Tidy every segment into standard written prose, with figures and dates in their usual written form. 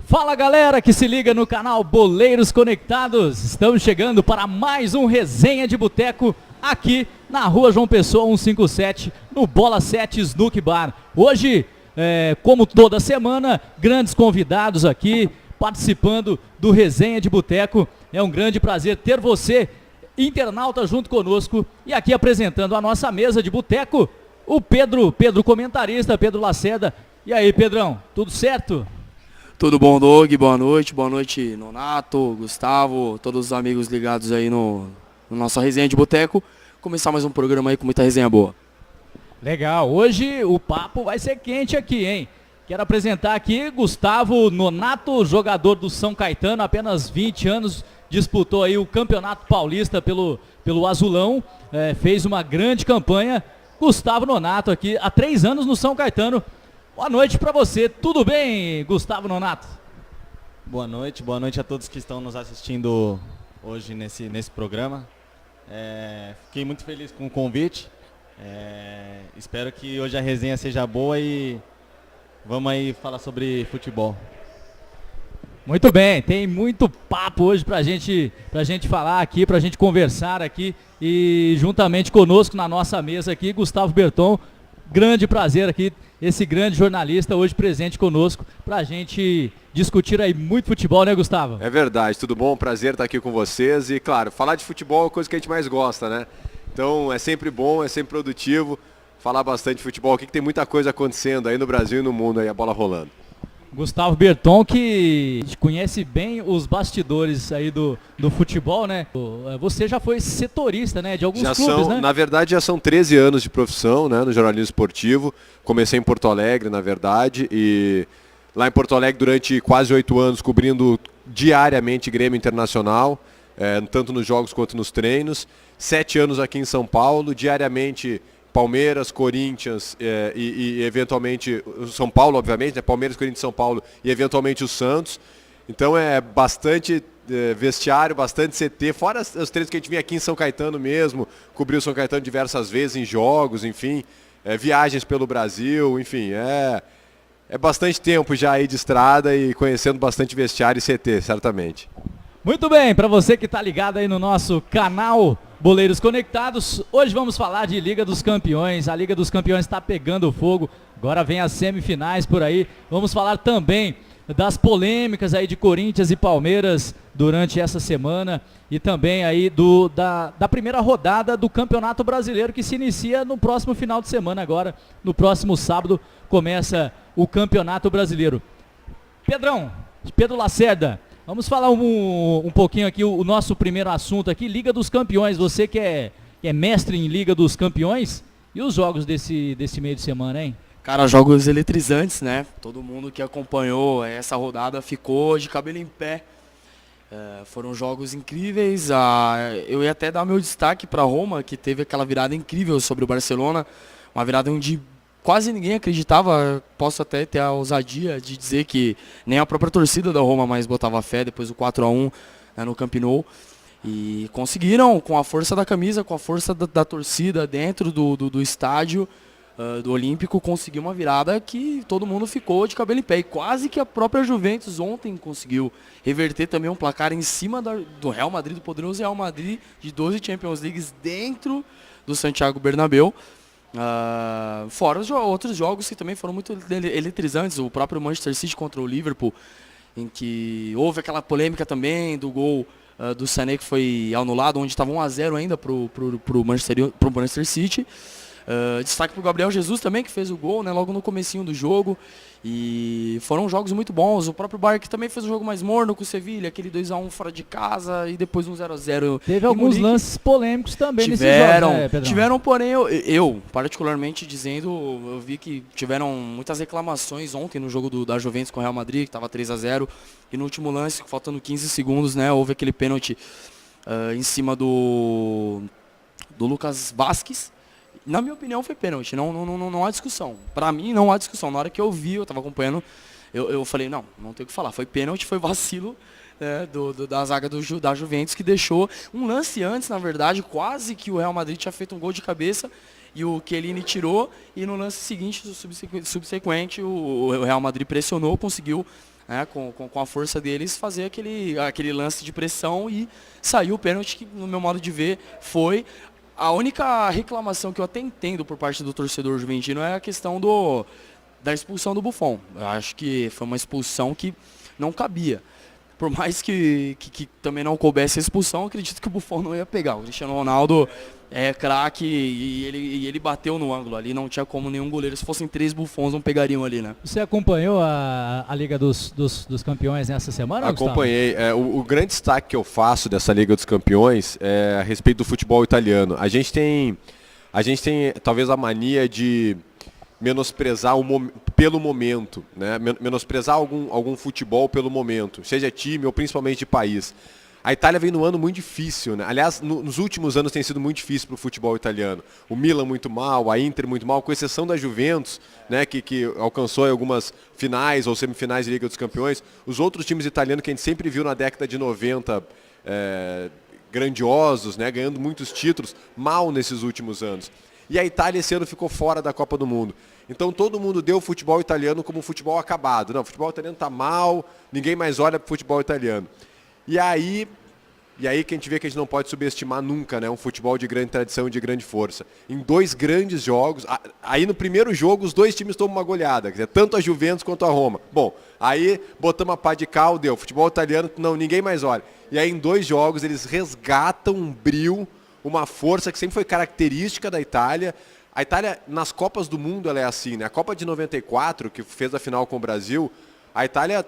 Fala galera que se liga no canal Boleiros Conectados, estamos chegando para mais um Resenha de Boteco aqui na rua João Pessoa 157, no Bola 7 Snook Bar. Hoje, como toda semana, grandes convidados aqui participando do Resenha de Boteco. É um grande prazer ter você, internauta, junto conosco e aqui apresentando a nossa mesa de boteco, o Pedro comentarista, Pedro Lacerda. E aí, Pedrão, tudo certo? Tudo bom, Doug? Boa noite, Nonato, Gustavo, todos os amigos ligados aí no nossa resenha de boteco. Começar mais um programa aí com muita resenha boa. Legal, hoje o papo vai ser quente aqui, hein? Quero apresentar aqui Gustavo Nonato, jogador do São Caetano, apenas 20 anos, disputou aí o Campeonato Paulista pelo Azulão, fez uma grande campanha. Gustavo Nonato aqui, há 3 anos no São Caetano. Boa noite para você, tudo bem, Gustavo Nonato? Boa noite a todos que estão nos assistindo hoje nesse programa. Fiquei muito feliz com o convite, espero que hoje a resenha seja boa e vamos aí falar sobre futebol. Muito bem, tem muito papo hoje pra gente falar aqui, pra gente conversar aqui e juntamente conosco na nossa mesa aqui, Gustavo Berton. Grande prazer aqui, esse grande jornalista hoje presente conosco pra gente discutir aí muito futebol, né, Gustavo? É verdade, tudo bom? Prazer estar aqui com vocês e, claro, falar de futebol é a coisa que a gente mais gosta, né? Então é sempre bom, é sempre produtivo falar bastante de futebol aqui, que tem muita coisa acontecendo aí no Brasil e no mundo, aí a bola rolando. Gustavo Berton, que conhece bem os bastidores aí do futebol, né? Você já foi setorista, né, de alguns clubes, né? Na verdade, já são 13 anos de profissão, né, no jornalismo esportivo. Comecei em Porto Alegre, na verdade, e lá em Porto Alegre durante quase 8 anos, cobrindo diariamente Grêmio Internacional, tanto nos jogos quanto nos treinos. 7 anos aqui em São Paulo, diariamente Palmeiras, Corinthians e eventualmente São Paulo, obviamente, né? Palmeiras, Corinthians, São Paulo e eventualmente o Santos. Então é bastante vestiário, bastante CT, fora os treinos que a gente vinha aqui em São Caetano mesmo, cobriu o São Caetano diversas vezes em jogos, enfim, viagens pelo Brasil, enfim, é bastante tempo já aí de estrada e conhecendo bastante vestiário e CT, certamente. Muito bem, para você que está ligado aí no nosso canal Boleiros Conectados, hoje vamos falar de Liga dos Campeões. A Liga dos Campeões está pegando fogo, agora vem as semifinais por aí. Vamos falar também das polêmicas aí de Corinthians e Palmeiras durante essa semana e também aí da primeira rodada do Campeonato Brasileiro, que se inicia no próximo final de semana agora. No próximo sábado começa o Campeonato Brasileiro. Pedro Lacerda, vamos falar um pouquinho aqui, o nosso primeiro assunto aqui, Liga dos Campeões. Você que é mestre em Liga dos Campeões, e os jogos desse meio de semana, hein? Cara, jogos eletrizantes, né? Todo mundo que acompanhou essa rodada ficou de cabelo em pé. Foram jogos incríveis. Eu ia até dar meu destaque para Roma, que teve aquela virada incrível sobre o Barcelona. Uma virada onde quase ninguém acreditava. Posso até ter a ousadia de dizer que nem a própria torcida da Roma mais botava fé depois do 4-1 no Camp Nou. E conseguiram, com a força da camisa, com a força da torcida dentro do estádio do Olímpico, conseguir uma virada que todo mundo ficou de cabelo em pé. E quase que a própria Juventus ontem conseguiu reverter também um placar em cima do Real Madrid, do poderoso Real Madrid, de 12 Champions Leagues dentro do Santiago Bernabéu. Fora os outros jogos que também foram muito eletrizantes, o próprio Manchester City contra o Liverpool, em que houve aquela polêmica também do gol do Sané que foi anulado, onde estava 1-0 ainda pro Manchester City. Destaque para o Gabriel Jesus também, que fez o gol, né, logo no comecinho do jogo. E foram jogos muito bons. O próprio Bayern que também fez um jogo mais morno com o Sevilha, aquele 2-1 fora de casa e depois um 0-0. Teve alguns lances polêmicos também nesses jogos, né, Pedrão? Tiveram, porém, eu particularmente dizendo, eu vi que tiveram muitas reclamações ontem no jogo da Juventus com o Real Madrid, que estava 3-0. E no último lance, faltando 15 segundos, né, houve aquele pênalti em cima do Lucas Vázquez. Na minha opinião foi pênalti, não há discussão. Pra mim não há discussão. Na hora que eu vi, eu tava acompanhando, eu falei, não tem o que falar. Foi pênalti, foi vacilo, né, da zaga da Juventus, que deixou um lance antes, na verdade, quase que o Real Madrid tinha feito um gol de cabeça e o Chiellini tirou, e no lance seguinte, subsequente, o Real Madrid pressionou, conseguiu né, com a força deles, fazer aquele lance de pressão e saiu o pênalti que, no meu modo de ver, foi... A única reclamação que eu até entendo por parte do torcedor juventino é a questão da expulsão do Buffon. Eu acho que foi uma expulsão que não cabia. Por mais que também não coubesse a expulsão, eu acredito que o Buffon não ia pegar. O Cristiano Ronaldo é craque e ele bateu no ângulo ali, não tinha como nenhum goleiro. Se fossem 3 Buffons, não pegariam ali, né? Você acompanhou a Liga dos Campeões nessa semana, Acompanhei. O grande destaque que eu faço dessa Liga dos Campeões é a respeito do futebol italiano. A gente tem talvez a mania de menosprezar pelo momento, né? Menosprezar algum futebol pelo momento, seja time ou principalmente de país. A Itália vem num ano muito difícil, né? Aliás, nos últimos anos tem sido muito difícil para o futebol italiano. O Milan muito mal, a Inter muito mal, com exceção da Juventus, né? que alcançou algumas finais ou semifinais de Liga dos Campeões. Os outros times italianos que a gente sempre viu na década de 90, grandiosos, né? Ganhando muitos títulos, mal nesses últimos anos. E a Itália esse ano ficou fora da Copa do Mundo. Então todo mundo deu o futebol italiano como um futebol acabado. Não, o futebol italiano está mal, ninguém mais olha para o futebol italiano. E aí que a gente vê que a gente não pode subestimar nunca, né? Um futebol de grande tradição e de grande força. Em 2 grandes jogos, aí no primeiro jogo os 2 times tomam uma goleada, quer dizer, tanto a Juventus quanto a Roma. Bom, aí botamos a pá de cal, deu. Futebol italiano, não, ninguém mais olha. E aí em 2 jogos eles resgatam um brio, uma força que sempre foi característica da Itália. A Itália, nas Copas do Mundo, ela é assim, né? A Copa de 94, que fez a final com o Brasil, a Itália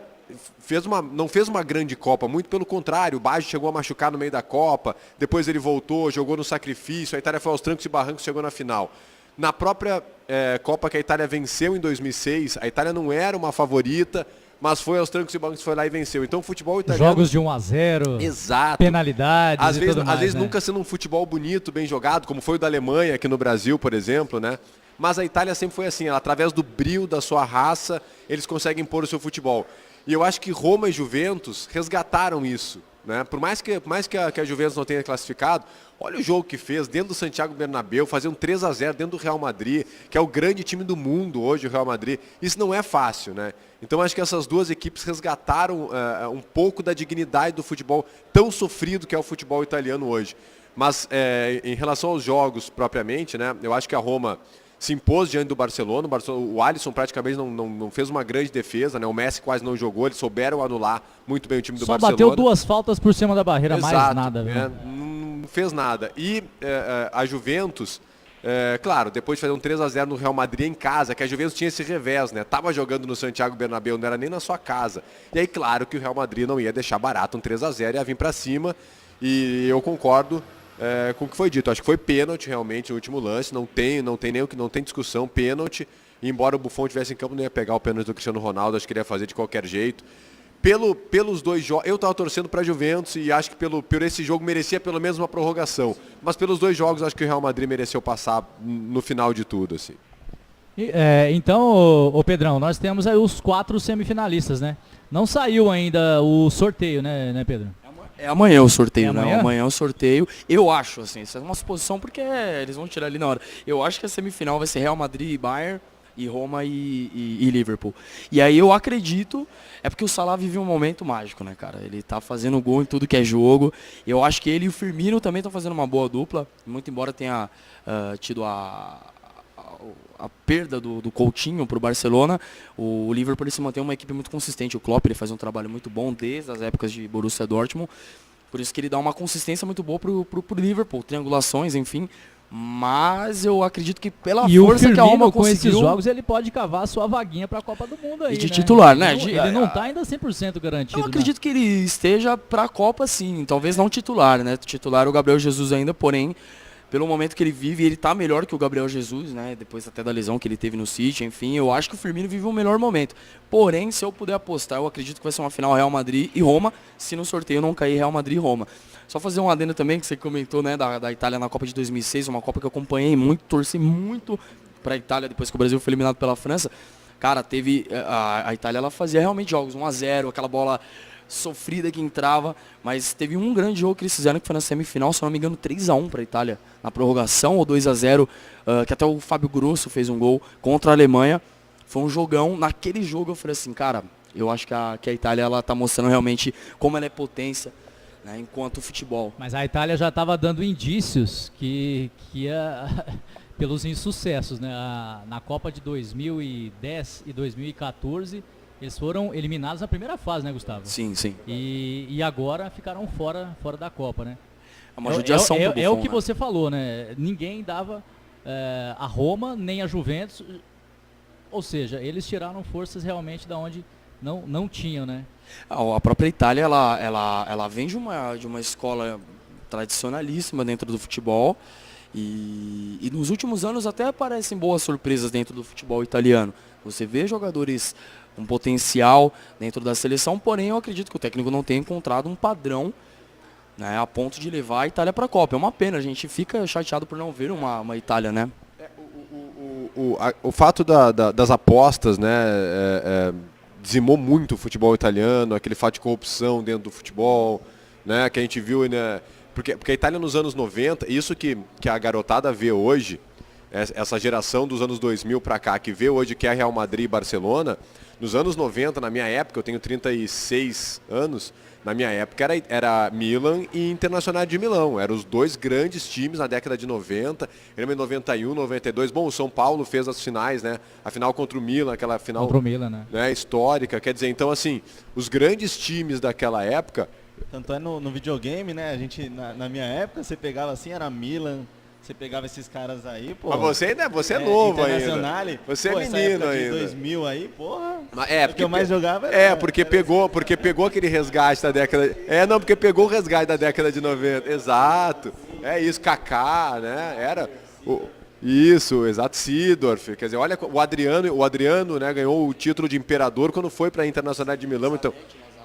não fez uma grande Copa, muito pelo contrário. O Baggio chegou a machucar no meio da Copa, depois ele voltou, jogou no sacrifício, a Itália foi aos trancos e barrancos, chegou na final. Na própria Copa que a Itália venceu em 2006, a Itália não era uma favorita, mas foi aos trancos e barrancos, foi lá e venceu. Então o futebol italiano... Jogos de 1-0, exato, penalidades às vezes, mais, às vezes né? Nunca sendo um futebol bonito, bem jogado, como foi o da Alemanha aqui no Brasil, por exemplo, né? Mas a Itália sempre foi assim, ela, através do brio da sua raça, eles conseguem impor o seu futebol. E eu acho que Roma e Juventus resgataram isso, né? Por mais que a Juventus não tenha classificado, olha o jogo que fez dentro do Santiago Bernabéu, fazer um 3-0 dentro do Real Madrid, que é o grande time do mundo hoje, o Real Madrid. Isso não é fácil, né? Então acho que essas 2 equipes resgataram um pouco da dignidade do futebol tão sofrido que é o futebol italiano hoje. Mas em relação aos jogos propriamente, né? Eu acho que a Roma se impôs diante do Barcelona. O Alisson praticamente não fez uma grande defesa, né? O Messi quase não jogou, eles souberam anular muito bem o time do Barcelona. Só bateu 2 faltas por cima da barreira, exato, mais nada. Não fez nada. E a Juventus, claro, depois de fazer um 3-0 no Real Madrid em casa, que a Juventus tinha esse revés, né? Tava jogando no Santiago Bernabéu, não era nem na sua casa. E aí, claro que o Real Madrid não ia deixar barato um 3-0, ia vir para cima. E eu concordo com o que foi dito. Acho que foi pênalti realmente no último lance, não tem discussão, pênalti. E embora o Buffon tivesse em campo, não ia pegar o pênalti do Cristiano Ronaldo, acho que ele ia fazer de qualquer jeito. Pelos 2 jogos, eu estava torcendo para a Juventus e acho que por esse jogo merecia pelo menos uma prorrogação. Mas pelos 2 jogos, acho que o Real Madrid mereceu passar no final de tudo, assim. Então, ô Pedrão, nós temos aí os 4 semifinalistas, né? Não saiu ainda o sorteio, né Pedro? É amanhã o sorteio, amanhã? né? Amanhã o sorteio. Eu acho, assim, isso é uma suposição porque eles vão tirar ali na hora. Eu acho que a semifinal vai ser Real Madrid e Bayern, e Roma e Liverpool. E aí eu acredito, é porque o Salah vive um momento mágico, né, cara? Ele tá fazendo gol em tudo que é jogo. Eu acho que ele e o Firmino também estão fazendo uma boa dupla, muito embora tenha tido a perda do Coutinho para o Barcelona. O Liverpool ele se mantém uma equipe muito consistente. O Klopp ele faz um trabalho muito bom desde as épocas de Borussia Dortmund. Por isso que ele dá uma consistência muito boa pro Liverpool, triangulações, enfim. Mas eu acredito que pela força que a Roma conseguiu... com esses jogos, ele pode cavar a sua vaguinha para a Copa do Mundo aí, e de né? titular, né? Ele não está ainda 100% garantido. Eu acredito que ele esteja para a Copa, sim. Talvez não titular, né? Titular o Gabriel Jesus ainda, porém, pelo momento que ele vive, ele está melhor que o Gabriel Jesus, né? Depois até da lesão que ele teve no City, enfim. Eu acho que o Firmino vive um melhor momento. Porém, se eu puder apostar, eu acredito que vai ser uma final Real Madrid e Roma, se no sorteio não cair Real Madrid e Roma. Só fazer um adendo também, que você comentou, né, da Itália na Copa de 2006, uma Copa que eu acompanhei muito, torci muito para a Itália depois que o Brasil foi eliminado pela França. Cara, teve a Itália, ela fazia realmente jogos 1-0, aquela bola sofrida que entrava, mas teve um grande jogo que eles fizeram que foi na semifinal, se eu não me engano, 3-1 para a Itália, na prorrogação, ou 2-0, que até o Fábio Grosso fez um gol contra a Alemanha. Foi um jogão. Naquele jogo eu falei assim, cara, Eu acho que a Itália está mostrando realmente como ela é potência, né, enquanto futebol. Mas a Itália já estava dando indícios que ia pelos insucessos, né? Na Copa de 2010 e 2014, eles foram eliminados na primeira fase, né, Gustavo? Sim, sim. E agora ficaram fora da Copa, né? É uma judiação pro é o Buffon, que né? você falou, né? Ninguém dava a Roma, nem a Juventus, ou seja, eles tiraram forças realmente da onde não tinham, né? A própria Itália, ela vem de uma escola tradicionalíssima dentro do futebol e nos últimos anos até aparecem boas surpresas dentro do futebol italiano. Você vê jogadores com potencial dentro da seleção, porém eu acredito que o técnico não tenha encontrado um padrão, né, a ponto de levar a Itália para a Copa. É uma pena, a gente fica chateado por não ver uma Itália, né? O fato das apostas, né, dizimou muito o futebol italiano, aquele fato de corrupção dentro do futebol, né, que a gente viu, né, porque a Itália nos anos 90, isso que a garotada vê hoje, essa geração dos anos 2000 para cá, que vê hoje que é Real Madrid e Barcelona, nos anos 90, na minha época, eu tenho 36 anos, na minha época era Milan e Internacional de Milão. Eram os dois grandes times na década de 90. Em 91, 92. Bom, o São Paulo fez as finais, né? A final contra o Milan, aquela final Contra o Milan, né? Histórica. Quer dizer, então assim, os grandes times daquela época... Tanto é no videogame, né? A gente, na minha época, você pegava assim, era Milan, você pegava esses caras aí, pô. Mas você é novo ainda. Internazionale, Você é pô, essa menino época de ainda. 2000 aí, porra. O que eu mais jogava era... porque pegou aquele resgate da década... porque pegou o resgate da década de 90. Exato. É isso, Kaká, né? Era... Isso, exato, Seedorf. Quer dizer, olha, o Adriano, né, ganhou o título de imperador quando foi para a Internacional de Milão, então...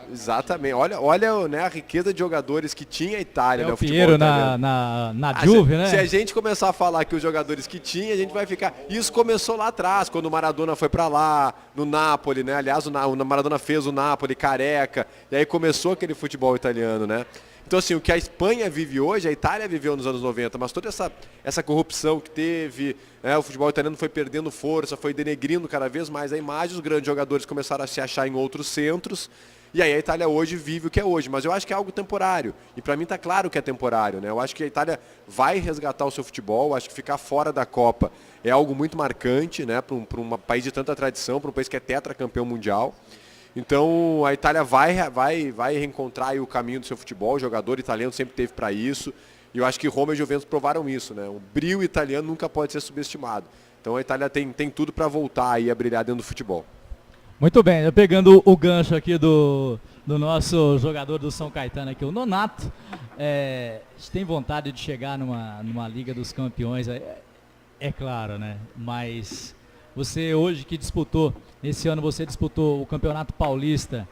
Exatamente. Olha, né, a riqueza de jogadores que tinha a Itália, né, O Piero na Juve, né? Se a gente começar a falar que os jogadores que tinha, a gente vai ficar... Isso começou lá atrás, quando o Maradona foi para lá, no Napoli, né? Aliás, o Maradona fez o Napoli, Careca, e aí começou aquele futebol italiano, né? Então, assim, o que a Espanha vive hoje, a Itália viveu nos anos 90, mas toda essa corrupção que teve, né, o futebol italiano foi perdendo força, foi denegrindo cada vez mais a imagem, os grandes jogadores começaram a se achar em outros centros, e aí a Itália hoje vive o que é hoje, mas eu acho que é algo temporário, e para mim está claro que é temporário, né? Eu acho que a Itália vai resgatar o seu futebol, acho que ficar fora da Copa é algo muito marcante, né, para um país de tanta tradição, para um país que é tetracampeão mundial. Então a Itália vai reencontrar aí o caminho do seu futebol, o jogador italiano sempre teve para isso, e eu acho que Roma e Juventus provaram isso, né? O brilho italiano nunca pode ser subestimado. Então a Itália tem tudo para voltar aí a brilhar dentro do futebol. Muito bem, pegando o gancho aqui do nosso jogador do São Caetano aqui, o Nonato, a gente tem vontade de chegar numa Liga dos Campeões, é claro, né? Mas você hoje que disputou, esse ano você disputou o Campeonato Paulista,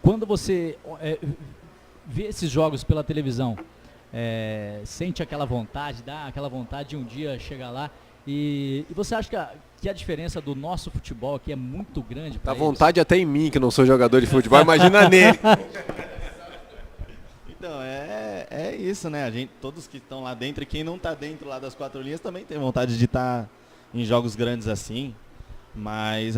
quando você vê esses jogos pela televisão, sente aquela vontade, dá aquela vontade de um dia chegar lá, e você acha que a diferença do nosso futebol aqui é muito grande para eles? Dá vontade até em mim, que não sou jogador de futebol, imagina nele. Então, é isso, né? Todos que estão lá dentro e quem não está dentro lá das quatro linhas também tem vontade de estar em jogos grandes assim. Mas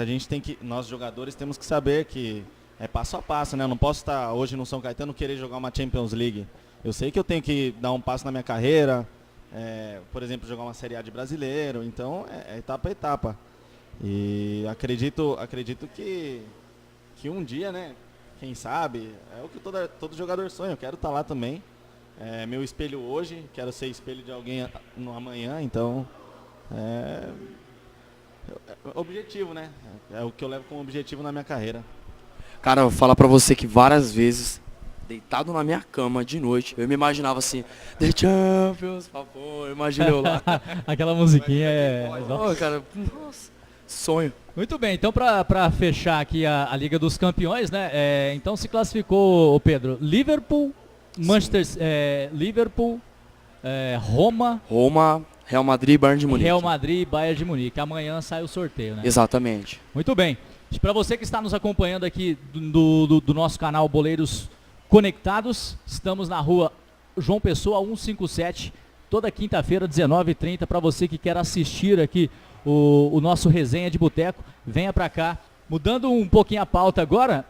nós jogadores temos que saber que é passo a passo, né? Eu não posso estar hoje no São Caetano querer jogar uma Champions League. Eu sei que eu tenho que dar um passo na minha carreira, por exemplo, jogar uma Série A de brasileiro, então é etapa a etapa. E acredito que um dia, né, quem sabe, é o que todo jogador sonha, eu quero estar lá também. É meu espelho hoje, quero ser espelho de alguém no amanhã, então objetivo, né? É o que eu levo como objetivo na minha carreira. Cara, eu vou falar pra você que várias vezes, deitado na minha cama de noite, eu me imaginava assim, The Champions, por favor, imagina eu lá. Aquela musiquinha Oh, cara, nossa, sonho. Muito bem, então para fechar aqui a Liga dos Campeões, né? Então se classificou, Pedro, Liverpool, Liverpool, Roma, Real Madrid e Bayern de Munique. Real Madrid e Bayern de Munique. Amanhã sai o sorteio, né? Exatamente. Muito bem. Para você que está nos acompanhando aqui do nosso canal Boleiros Conectados, estamos na rua João Pessoa 157, toda quinta-feira, 19h30. Para você que quer assistir aqui o nosso resenha de boteco, venha para cá Mudando um pouquinho a pauta agora,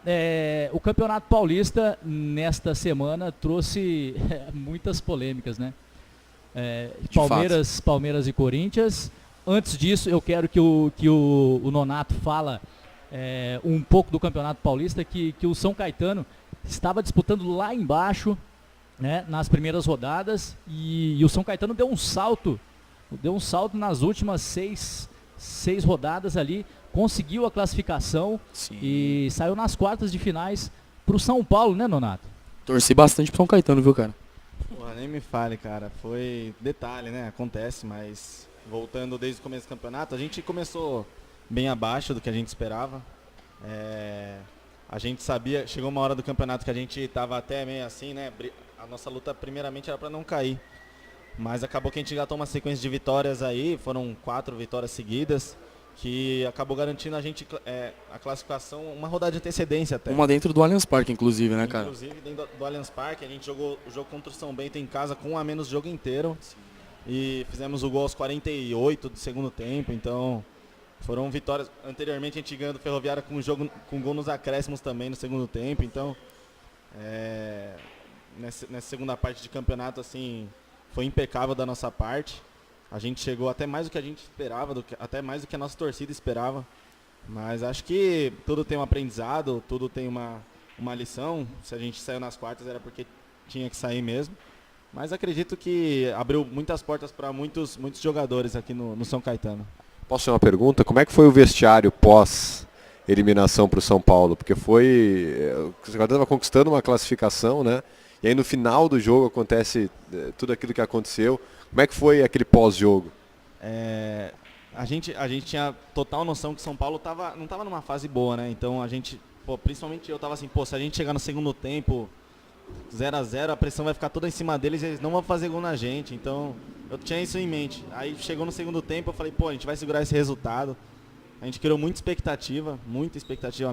o Campeonato Paulista nesta semana trouxe muitas polêmicas, né? Palmeiras e Corinthians. Antes disso, eu quero que o Nonato fala um pouco do Campeonato Paulista, que o São Caetano estava disputando lá embaixo, né, nas primeiras rodadas, e o São Caetano deu um salto nas últimas seis rodadas ali, conseguiu a classificação. Sim. E saiu nas quartas de finais pro São Paulo, né, Nonato? Torci bastante pro São Caetano, viu, cara? Porra, nem me fale, cara. Foi detalhe, né? Acontece, mas voltando desde o começo do campeonato, a gente começou bem abaixo do que a gente esperava. A gente sabia, chegou uma hora do campeonato que a gente tava até meio assim, né? A nossa luta primeiramente era para não cair. Mas acabou que a gente engatou uma sequência de vitórias aí, foram 4 vitórias seguidas, que acabou garantindo a gente a classificação, uma rodada de antecedência até. Uma dentro do Allianz Parque, inclusive, né, cara? Inclusive, dentro do Allianz Parque, a gente jogou o jogo contra o São Bento em casa com 1 a menos o jogo inteiro. Sim. E fizemos o gol aos 48 do segundo tempo, então foram vitórias. Anteriormente a gente ganhou do Ferroviária com gol nos acréscimos também no segundo tempo, então nessa segunda parte de campeonato, assim, foi impecável da nossa parte. A gente chegou até mais do que a gente esperava, até mais do que a nossa torcida esperava. Mas acho que tudo tem um aprendizado, tudo tem uma lição. Se a gente saiu nas quartas era porque tinha que sair mesmo. Mas acredito que abriu muitas portas para muitos jogadores aqui no São Caetano. Posso fazer uma pergunta? Como é que foi o vestiário pós-eliminação para o São Paulo? Porque o São Caetano estava conquistando uma classificação, né? E aí no final do jogo acontece tudo aquilo que aconteceu. Como é que foi aquele pós-jogo? A gente tinha total noção que São Paulo não estava numa fase boa, né? Então a gente, principalmente eu estava assim, se a gente chegar no segundo tempo 0-0, a pressão vai ficar toda em cima deles e eles não vão fazer gol na gente. Então eu tinha isso em mente. Aí chegou no segundo tempo, eu falei, a gente vai segurar esse resultado. A gente criou muita expectativa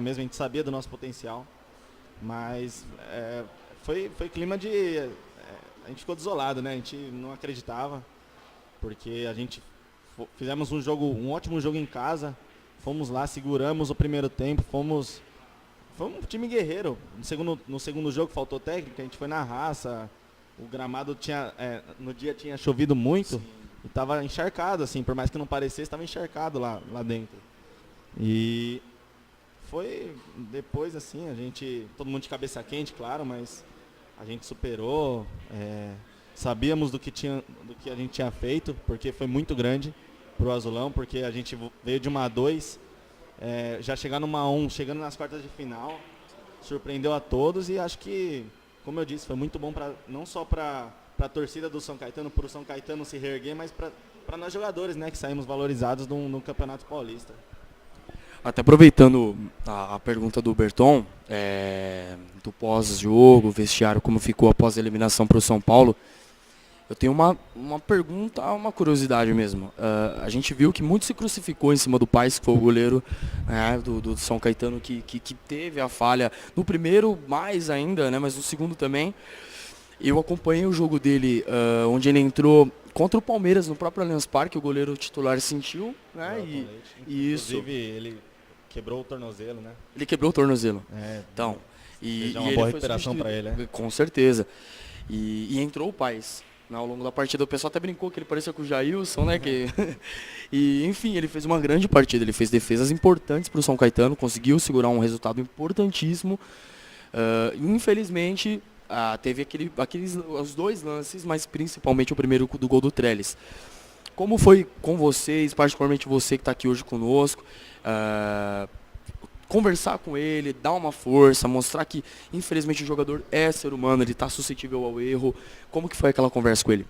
mesmo, a gente sabia do nosso potencial. Mas foi clima de... a gente ficou desolado, né? A gente não acreditava, porque a gente fizemos um ótimo jogo em casa, fomos lá, seguramos o primeiro tempo, fomos um time guerreiro. No segundo jogo faltou técnica, a gente foi na raça, o gramado no dia tinha chovido muito. Sim. E estava encharcado, assim, por mais que não parecesse, estava encharcado lá dentro. E foi depois, assim, todo mundo de cabeça quente, claro, mas a gente superou, sabíamos do que a gente tinha feito, porque foi muito grande para o Azulão, porque a gente veio de 1-2, já chegar no 1-1, chegando nas quartas de final, surpreendeu a todos e acho que, como eu disse, foi muito bom não só para a torcida do São Caetano, para o São Caetano se reerguer, mas para nós jogadores, né, que saímos valorizados no Campeonato Paulista. Até aproveitando a pergunta do Berton, do pós-jogo, vestiário, como ficou após a eliminação para o São Paulo, eu tenho uma pergunta, uma curiosidade mesmo. A gente viu que muito se crucificou em cima do Paes, que foi o goleiro do São Caetano, que teve a falha no primeiro mais ainda, né, mas no segundo também. Eu acompanhei o jogo dele, onde ele entrou contra o Palmeiras, no próprio Allianz Parque, o goleiro titular sentiu, né? Isso. Inclusive, ele quebrou o tornozelo, né? Ele quebrou o tornozelo. Então, e uma boa recuperação para ele, né? Com certeza. E entrou o Paes. Ao longo da partida, o pessoal até brincou que ele parecia com o Jailson, né? E, enfim, ele fez uma grande partida. Ele fez defesas importantes para o São Caetano, conseguiu segurar um resultado importantíssimo. Infelizmente, teve os 2 lances, mas principalmente o primeiro do gol do Trellis. Como foi com vocês, particularmente você que está aqui hoje conosco, conversar com ele, dar uma força, mostrar que, infelizmente, o jogador é ser humano, ele está suscetível ao erro. Como que foi aquela conversa com ele?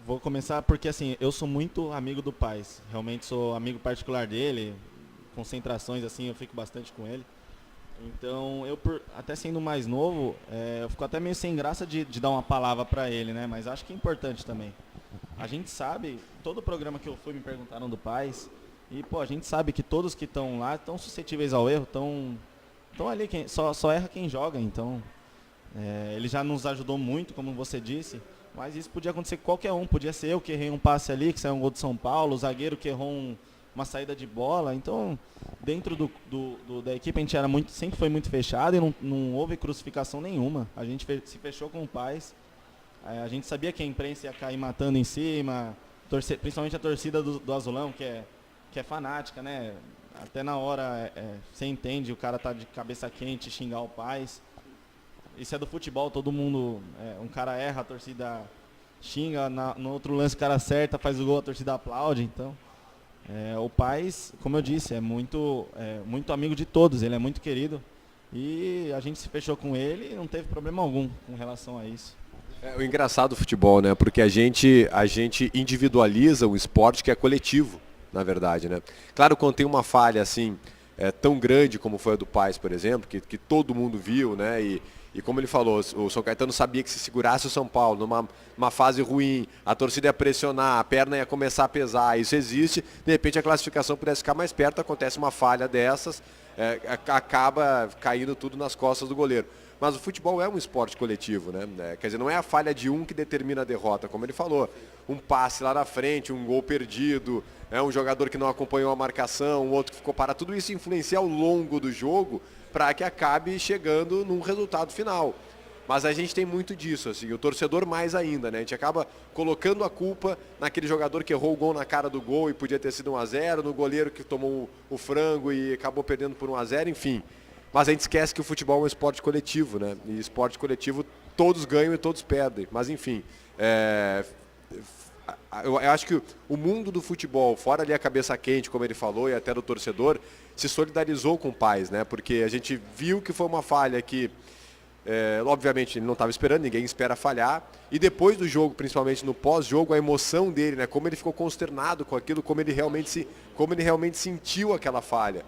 Vou começar porque, assim, eu sou muito amigo do Paes. Realmente sou amigo particular dele. Concentrações, assim, eu fico bastante com ele. Então, até sendo mais novo, eu fico até meio sem graça de dar uma palavra para ele, né? Mas acho que é importante também. A gente sabe, todo programa que eu fui me perguntaram do Paes. E, a gente sabe que todos que estão lá estão suscetíveis ao erro, estão ali, só erra quem joga. Então, ele já nos ajudou muito, como você disse, mas isso podia acontecer com qualquer um. Podia ser eu que errei um passe ali, que saiu um gol de São Paulo, o zagueiro que errou uma saída de bola. Então, dentro da equipe, a gente sempre foi muito fechado e não houve crucificação nenhuma. A gente se fechou com o Paz. A gente sabia que a imprensa ia cair matando em cima, principalmente a torcida do Azulão, que é fanática, né? Até na hora você entende, o cara tá de cabeça quente, xingar o Paz. Isso é do futebol, todo mundo, um cara erra, a torcida xinga, no outro lance o cara acerta, faz o gol, a torcida aplaude. Então, o Paz, como eu disse, é muito amigo de todos, ele é muito querido. E a gente se fechou com ele e não teve problema algum com relação a isso. O engraçado do futebol, né? Porque a gente individualiza o esporte que é coletivo, na verdade, né? Claro, quando tem uma falha assim, tão grande como foi a do Paz, por exemplo, que todo mundo viu, né? E como ele falou, o São Caetano sabia que se segurasse o São Paulo numa fase ruim, a torcida ia pressionar, a perna ia começar a pesar, isso existe, de repente a classificação pudesse ficar mais perto, acontece uma falha dessas, acaba caindo tudo nas costas do goleiro. Mas o futebol é um esporte coletivo, né? Quer dizer, não é a falha de um que determina a derrota, como ele falou. Um passe lá na frente, um gol perdido, um jogador que não acompanhou a marcação, um outro que ficou parado, tudo isso influencia ao longo do jogo para que acabe chegando num resultado final. Mas a gente tem muito disso, assim, o torcedor mais ainda, né? A gente acaba colocando a culpa naquele jogador que errou o gol na cara do gol e podia ter sido 1-0, no goleiro que tomou o frango e acabou perdendo por 1-0, enfim. Mas a gente esquece que o futebol é um esporte coletivo, né? E esporte coletivo todos ganham e todos perdem. Mas enfim, eu acho que o mundo do futebol, fora ali a cabeça quente, como ele falou, e até do torcedor, se solidarizou com o Paz, né? Porque a gente viu que foi uma falha que, obviamente, ele não estava esperando, ninguém espera falhar. E depois do jogo, principalmente no pós-jogo, a emoção dele, né? Como ele ficou consternado com aquilo, como ele realmente sentiu aquela falha.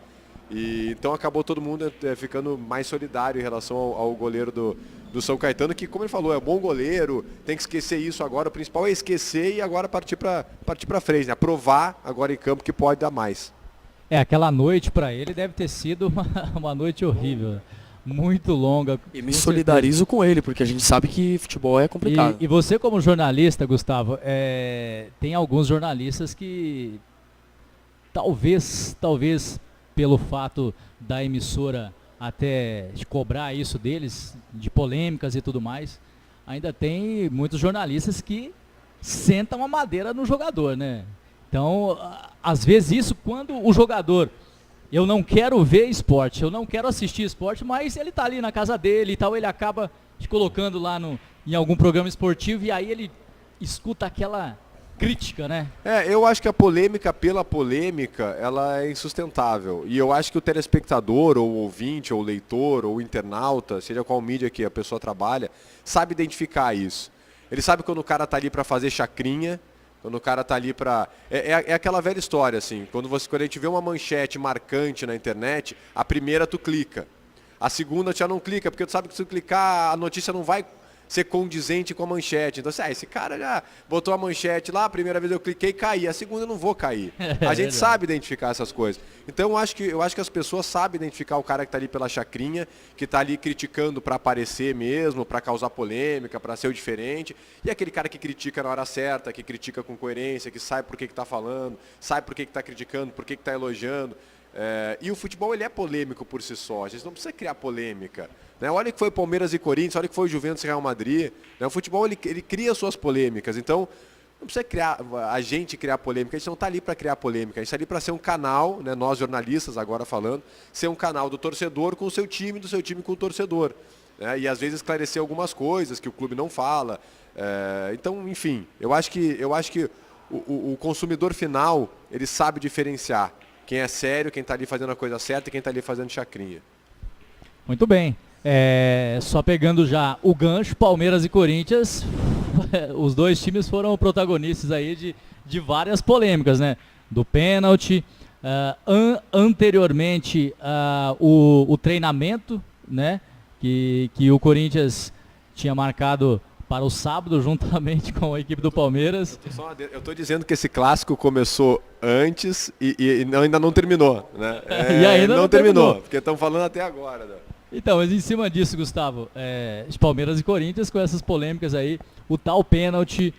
E então acabou todo mundo ficando mais solidário em relação ao goleiro do São Caetano, que, como ele falou, é um bom goleiro, tem que esquecer isso agora. O principal é esquecer e agora partir para frente, né? Provar agora em campo que pode dar mais. Aquela noite para ele deve ter sido uma noite horrível, muito longa. E me solidarizo com ele, porque a gente sabe que futebol é complicado. E você como jornalista, Gustavo, tem alguns jornalistas que talvez pelo fato da emissora até cobrar isso deles, de polêmicas e tudo mais, ainda tem muitos jornalistas que sentam a madeira no jogador, né? Então, às vezes isso, quando o jogador, eu não quero ver esporte, eu não quero assistir esporte, mas ele tá ali na casa dele e tal, ele acaba te colocando lá em algum programa esportivo e aí ele escuta aquela crítica, né? Eu acho que a polêmica pela polêmica, ela é insustentável. E eu acho que o telespectador, ou o ouvinte, ou o leitor, ou o internauta, seja qual mídia que a pessoa trabalha, sabe identificar isso. Ele sabe quando o cara tá ali para fazer chacrinha, quando o cara tá ali para... É aquela velha história, assim, quando a gente vê uma manchete marcante na internet, a primeira tu clica. A segunda tu já não clica, porque tu sabe que se tu clicar, a notícia não vai ser condizente com a manchete. Então, esse cara já botou a manchete lá, a primeira vez eu cliquei e caí, a segunda eu não vou cair. A gente sabe identificar essas coisas. Então, eu acho que as pessoas sabem identificar o cara que está ali pela chacrinha, que está ali criticando para aparecer mesmo, para causar polêmica, para ser o diferente, e aquele cara que critica na hora certa, que critica com coerência, que sabe por que está falando, sabe por que está criticando, por que está elogiando. E o futebol ele é polêmico por si só, a gente não precisa criar polêmica. Né? Olha que foi Palmeiras e Corinthians, olha que foi o Juventus e Real Madrid. Né? O futebol ele cria suas polêmicas, então não precisa a gente criar polêmica, a gente não está ali para criar polêmica, a gente está ali para ser um canal, né? Nós jornalistas agora falando, ser um canal do torcedor com o seu time, do seu time com o torcedor. Né? E às vezes esclarecer algumas coisas que o clube não fala. Então, enfim, eu acho que o consumidor final, ele sabe diferenciar quem é sério, quem está ali fazendo a coisa certa e quem está ali fazendo chacrinha. Muito bem. Só pegando já o gancho, Palmeiras e Corinthians, os dois times foram protagonistas aí de várias polêmicas, né? Do pênalti, anteriormente o treinamento, né? Que o Corinthians tinha marcado para o sábado, juntamente com a equipe do Palmeiras. Eu estou dizendo que esse clássico começou antes e ainda não terminou, né? E ainda não terminou. Porque estão falando até agora. Né? Então, mas em cima disso, Gustavo, de Palmeiras e Corinthians com essas polêmicas aí, o tal pênalti,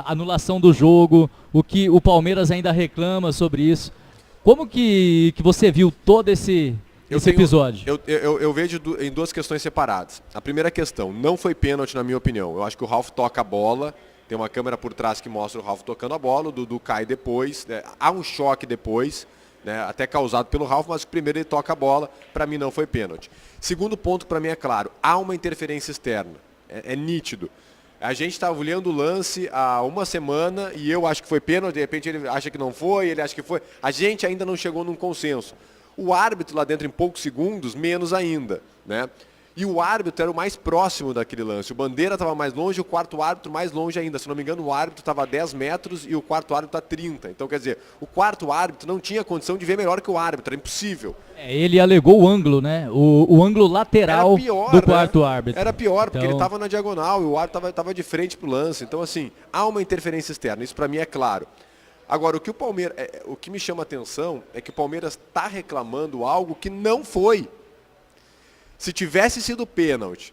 anulação do jogo, o que o Palmeiras ainda reclama sobre isso. Como que você viu todo esse episódio? Eu vejo em duas questões separadas. A primeira questão, não foi pênalti na minha opinião. Eu acho que o Ralf toca a bola, tem uma câmera por trás que mostra o Ralf tocando a bola, o Dudu cai depois, né? Há um choque depois, né? Até causado pelo Ralf, mas primeiro ele toca a bola, para mim não foi pênalti. Segundo ponto, para mim é claro, há uma interferência externa, é nítido. A gente estava olhando o lance há uma semana e eu acho que foi pênalti, de repente ele acha que não foi, ele acha que foi. A gente ainda não chegou num consenso. O árbitro lá dentro em poucos segundos, menos ainda, né? E o árbitro era o mais próximo daquele lance. O Bandeira estava mais longe, o quarto árbitro mais longe ainda. Se não me engano, o árbitro estava a 10 metros e o quarto árbitro a 30. Então, quer dizer, o quarto árbitro não tinha condição de ver melhor que o árbitro, era impossível. Ele alegou o ângulo, né? O ângulo lateral pior, do quarto árbitro. Era pior, porque então... ele estava na diagonal e o árbitro estava de frente para o lance. Então, assim, há uma interferência externa, isso para mim é claro. Agora, o que me chama a atenção é que o Palmeiras está reclamando algo que não foi. Se tivesse sido pênalti,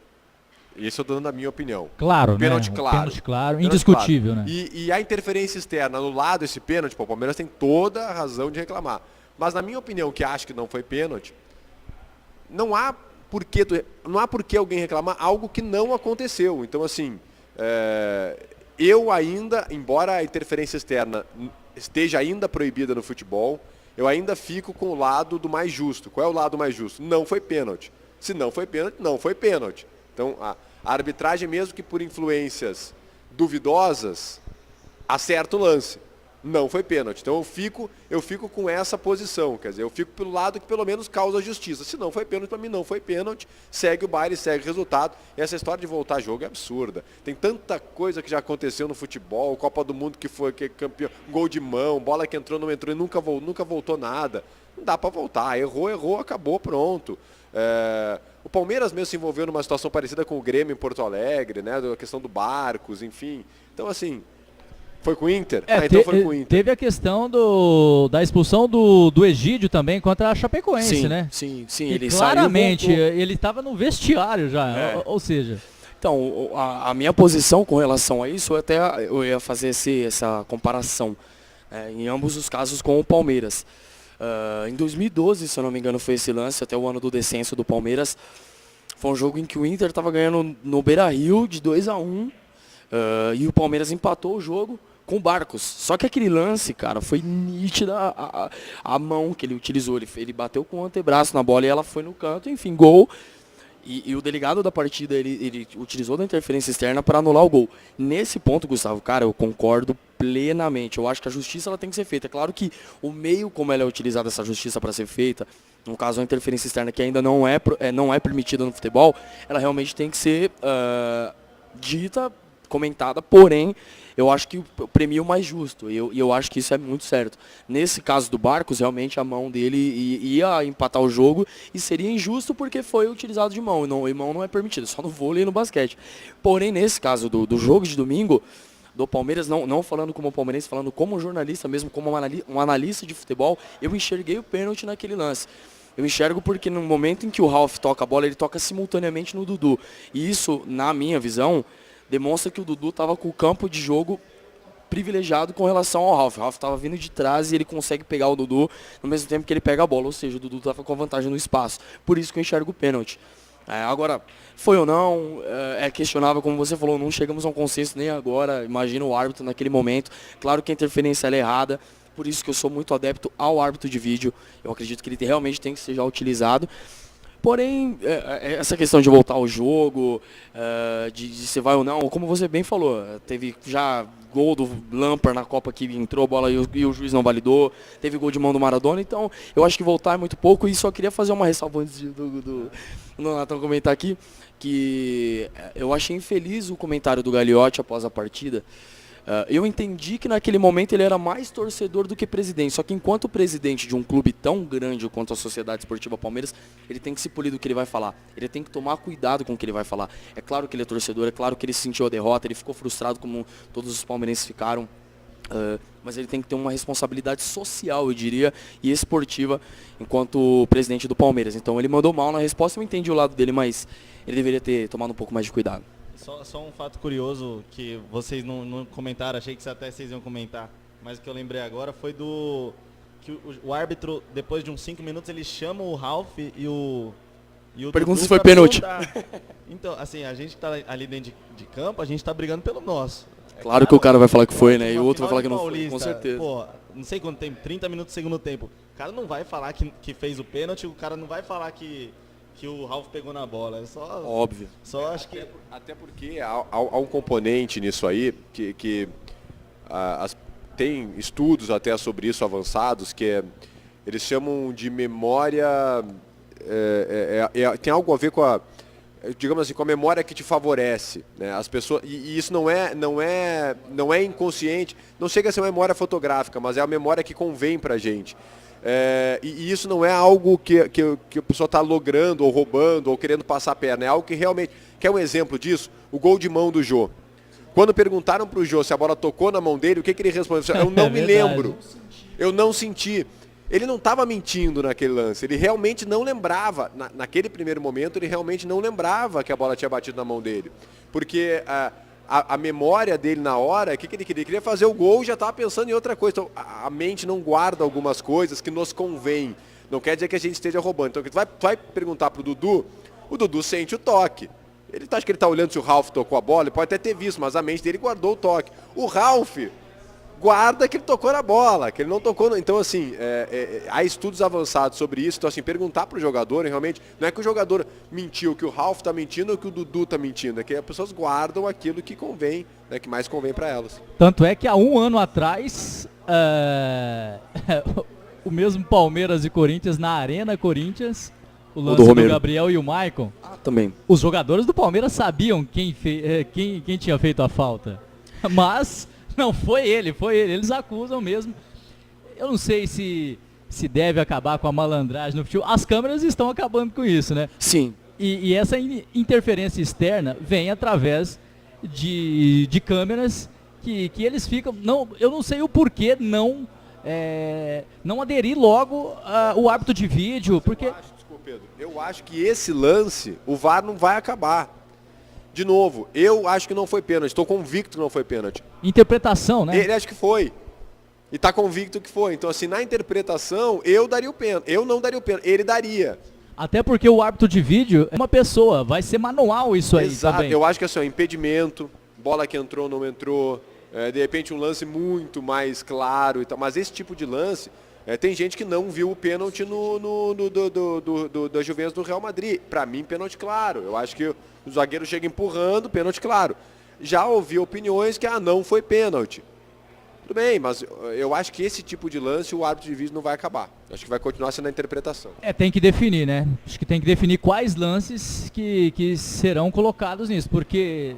isso eu estou dando a minha opinião. Claro, pênalti né? claro. Pênalti claro, Pênalti indiscutível, claro. né? E a interferência externa anulado esse pênalti, o Palmeiras tem toda a razão de reclamar. Mas na minha opinião, que acho que não foi pênalti, não há por que alguém reclamar algo que não aconteceu. Então, assim, eu ainda, embora a interferência externa esteja ainda proibida no futebol, eu ainda fico com o lado do mais justo. Qual é o lado mais justo? Não foi pênalti. Se não foi pênalti, não foi pênalti. Então, a arbitragem, mesmo que por influências duvidosas, acerta o lance. Não foi pênalti. Então, eu fico com essa posição. Quer dizer, eu fico pelo lado que pelo menos causa justiça. Se não foi pênalti, para mim não foi pênalti. Segue o baile, segue o resultado. E essa história de voltar a jogo é absurda. Tem tanta coisa que já aconteceu no futebol. Copa do Mundo que foi campeão, gol de mão, bola que entrou, não entrou e nunca voltou nada. Não dá para voltar. Errou, acabou, pronto. O Palmeiras mesmo se envolveu numa situação parecida com o Grêmio em Porto Alegre, né? A questão do Barcos, enfim. Então, assim, foi com o Inter? Então foi com o Inter. Teve a questão da expulsão do Egídio também contra a Chapecoense, né? Sim. Ele claramente, ele estava no vestiário já, ou seja... Então, a minha posição com relação a isso, eu ia fazer essa comparação em ambos os casos com o Palmeiras. Em 2012, se eu não me engano, foi esse lance, até o ano do descenso do Palmeiras. Foi um jogo em que o Inter estava ganhando no Beira-Rio de 2-1 e o Palmeiras empatou o jogo com o Barcos. Só que aquele lance, cara, foi nítida a mão que ele utilizou. Ele bateu com o antebraço na bola e ela foi no canto, enfim, gol. E o delegado da partida, ele utilizou da interferência externa para anular o gol. Nesse ponto, Gustavo, cara, eu concordo plenamente. Eu acho que a justiça ela tem que ser feita. É claro que o meio como ela é utilizada, essa justiça para ser feita, no caso a interferência externa que ainda não é permitida no futebol, ela realmente tem que ser dita, comentada, porém, eu acho que o prêmio é o mais justo, e eu acho que isso é muito certo. Nesse caso do Barcos, realmente a mão dele ia empatar o jogo, e seria injusto porque foi utilizado de mão, e mão não é permitida, só no vôlei e no basquete. Porém, nesse caso do jogo de domingo, do Palmeiras, não falando como palmeirense, falando como jornalista mesmo, como um analista de futebol, eu enxerguei o pênalti naquele lance. Eu enxergo porque no momento em que o Ralf toca a bola, ele toca simultaneamente no Dudu. E isso, na minha visão, demonstra que o Dudu estava com o campo de jogo privilegiado com relação ao Ralf. O Ralf estava vindo de trás e ele consegue pegar o Dudu no mesmo tempo que ele pega a bola. Ou seja, o Dudu estava com vantagem no espaço. Por isso que eu enxergo o pênalti. Agora, foi ou não, é questionável, como você falou, não chegamos a um consenso nem agora. Imagina o árbitro naquele momento. Claro que a interferência é errada. Por isso que eu sou muito adepto ao árbitro de vídeo. Eu acredito que ele realmente tem que ser já utilizado. Porém, essa questão de voltar ao jogo, de se vai ou não, como você bem falou, teve já gol do Lampard na Copa que entrou a bola e o juiz não validou, teve gol de mão do Maradona, então eu acho que voltar é muito pouco. E só queria fazer uma ressalva antes do Nathan comentar aqui, que eu achei infeliz o comentário do Gagliotti após a partida. Eu entendi que naquele momento ele era mais torcedor do que presidente, só que enquanto presidente de um clube tão grande quanto a Sociedade Esportiva Palmeiras, ele tem que se polir do que ele vai falar, ele tem que tomar cuidado com o que ele vai falar. É claro que ele é torcedor, é claro que ele sentiu a derrota, ele ficou frustrado como todos os palmeirenses ficaram, mas ele tem que ter uma responsabilidade social, eu diria, e esportiva, enquanto presidente do Palmeiras. Então ele mandou mal na resposta, eu entendi o lado dele, mas ele deveria ter tomado um pouco mais de cuidado. Só um fato curioso que vocês não comentaram, achei que até vocês iam comentar, mas o que eu lembrei agora foi que o árbitro, depois de uns 5 minutos, ele chama o Ralf e o Pergunta Dudu se foi pra pênalti. perguntar. Então, assim, a gente que tá ali dentro de campo, a gente tá brigando pelo nosso. Claro que o cara vai falar que foi, né? E o Uma outro vai falar que final não de foi, com Paulista, certeza. Pô, não sei quanto tempo, 30 minutos do segundo tempo. O cara não vai falar que fez o pênalti, o cara não vai falar que o Ralf pegou na bola. É só, Óbvio. só acho que... Até porque há um componente nisso aí que tem estudos até sobre isso avançados, que eles chamam de memória, tem algo a ver com digamos assim, com a memória que te favorece, né? As pessoas, e isso não é inconsciente, não chega a ser uma memória fotográfica, mas é a memória que convém pra gente. E isso não é algo que a pessoa está logrando ou roubando ou querendo passar a perna, é algo que realmente, quer um exemplo disso? O gol de mão do Jô. Quando perguntaram pro Jô se a bola tocou na mão dele, o que ele respondeu? Eu não me lembro, eu não senti. Ele não estava mentindo naquele lance, ele realmente não lembrava, naquele primeiro momento, ele realmente não lembrava que a bola tinha batido na mão dele. Porque a memória dele na hora, o que ele queria? Ele queria fazer o gol e já estava pensando em outra coisa. Então, a mente não guarda algumas coisas que nos convém. Não quer dizer que a gente esteja roubando. Então, tu vai perguntar pro Dudu, o Dudu sente o toque. Ele acha que ele está olhando se o Ralf tocou a bola, ele pode até ter visto, mas a mente dele guardou o toque. O Ralf guarda que ele tocou na bola, que ele não tocou. Então, assim, há estudos avançados sobre isso. Então, assim, perguntar para o jogador, realmente, não é que o jogador mentiu, que o Ralf está mentindo ou que o Dudu está mentindo, é que as pessoas guardam aquilo que convém, né, que mais convém para elas. Tanto é que há um ano atrás, o mesmo Palmeiras e Corinthians na Arena Corinthians, o lance do Gabriel e o Maicon, também. Os jogadores do Palmeiras sabiam quem tinha feito a falta, mas não foi ele, eles acusam mesmo. Eu não sei se deve acabar com a malandragem no futebol, as câmeras estão acabando com isso, né? Sim. E essa interferência externa vem através de câmeras que eles ficam, eu não sei o porquê não aderir logo o árbitro de vídeo, porque... Eu acho que esse lance, o VAR não vai acabar. De novo, eu acho que não foi pênalti, estou convicto que não foi pênalti. Interpretação, né? Ele acha que foi. E está convicto que foi. Então, assim, na interpretação, eu daria o pênalti. Eu não daria o pênalti, ele daria. Até porque o árbitro de vídeo é uma pessoa, vai ser manual isso aí. Exato. Também. Eu acho que assim, impedimento, bola que entrou, não entrou, de repente um lance muito mais claro e tal. Mas esse tipo de lance, tem gente que não viu o pênalti da Juventus do Real Madrid. Para mim, pênalti claro. Eu acho que o zagueiro chega empurrando, pênalti claro. Já ouvi opiniões que não foi pênalti. Tudo bem, mas eu acho que esse tipo de lance o árbitro de vídeo não vai acabar. Acho que vai continuar sendo a interpretação. Tem que definir, né? Acho que tem que definir quais lances que serão colocados nisso, porque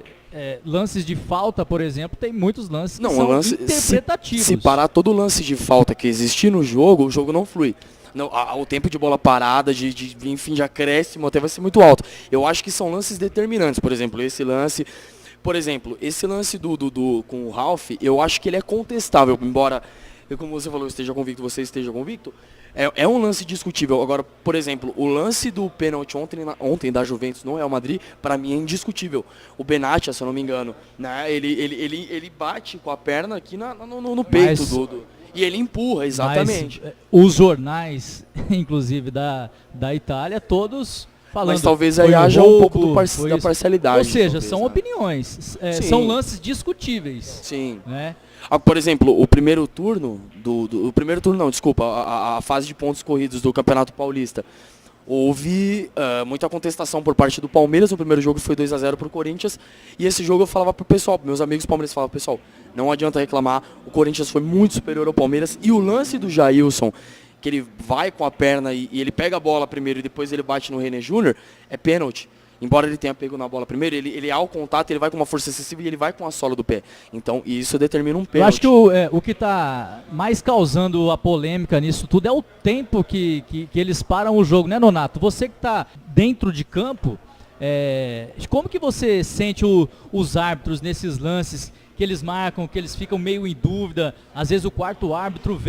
lances de falta, por exemplo, tem muitos lances que são interpretativos. Se parar todo lance de falta que existir no jogo, o jogo não flui. Não, o tempo de bola parada, enfim, de acréscimo até vai ser muito alto. Eu acho que são lances determinantes, por exemplo, esse lance com o Ralf, eu acho que ele é contestável, embora, como você falou, você esteja convicto, é um lance discutível. Agora, por exemplo, o lance do pênalti ontem da Juventus no Real Madrid, para mim é indiscutível. O Benatia, se eu não me engano, né, ele bate com a perna aqui no peito e ele empurra, exatamente. Mas, os jornais, inclusive da Itália, todos... Mas talvez aí haja um pouco da parcialidade. Ou seja, talvez, são opiniões, são lances discutíveis. Sim. Né? Por exemplo, a fase de pontos corridos do Campeonato Paulista. Houve muita contestação por parte do Palmeiras. No primeiro jogo foi 2-0 para o Corinthians. E esse jogo eu falava pro pessoal, meus amigos palmeirenses falavam, pessoal, não adianta reclamar, o Corinthians foi muito superior ao Palmeiras. E o lance do Jailson, que ele vai com a perna e ele pega a bola primeiro e depois ele bate no René Júnior, é pênalti. Embora ele tenha pego na bola primeiro, ele ao contato, ele vai com uma força excessiva e ele vai com a sola do pé. Então, isso determina um pênalti. Eu acho que o que está mais causando a polêmica nisso tudo é o tempo que eles param o jogo, né, Nonato? Você que está dentro de campo, como que você sente os árbitros nesses lances que eles marcam, que eles ficam meio em dúvida, às vezes o quarto árbitro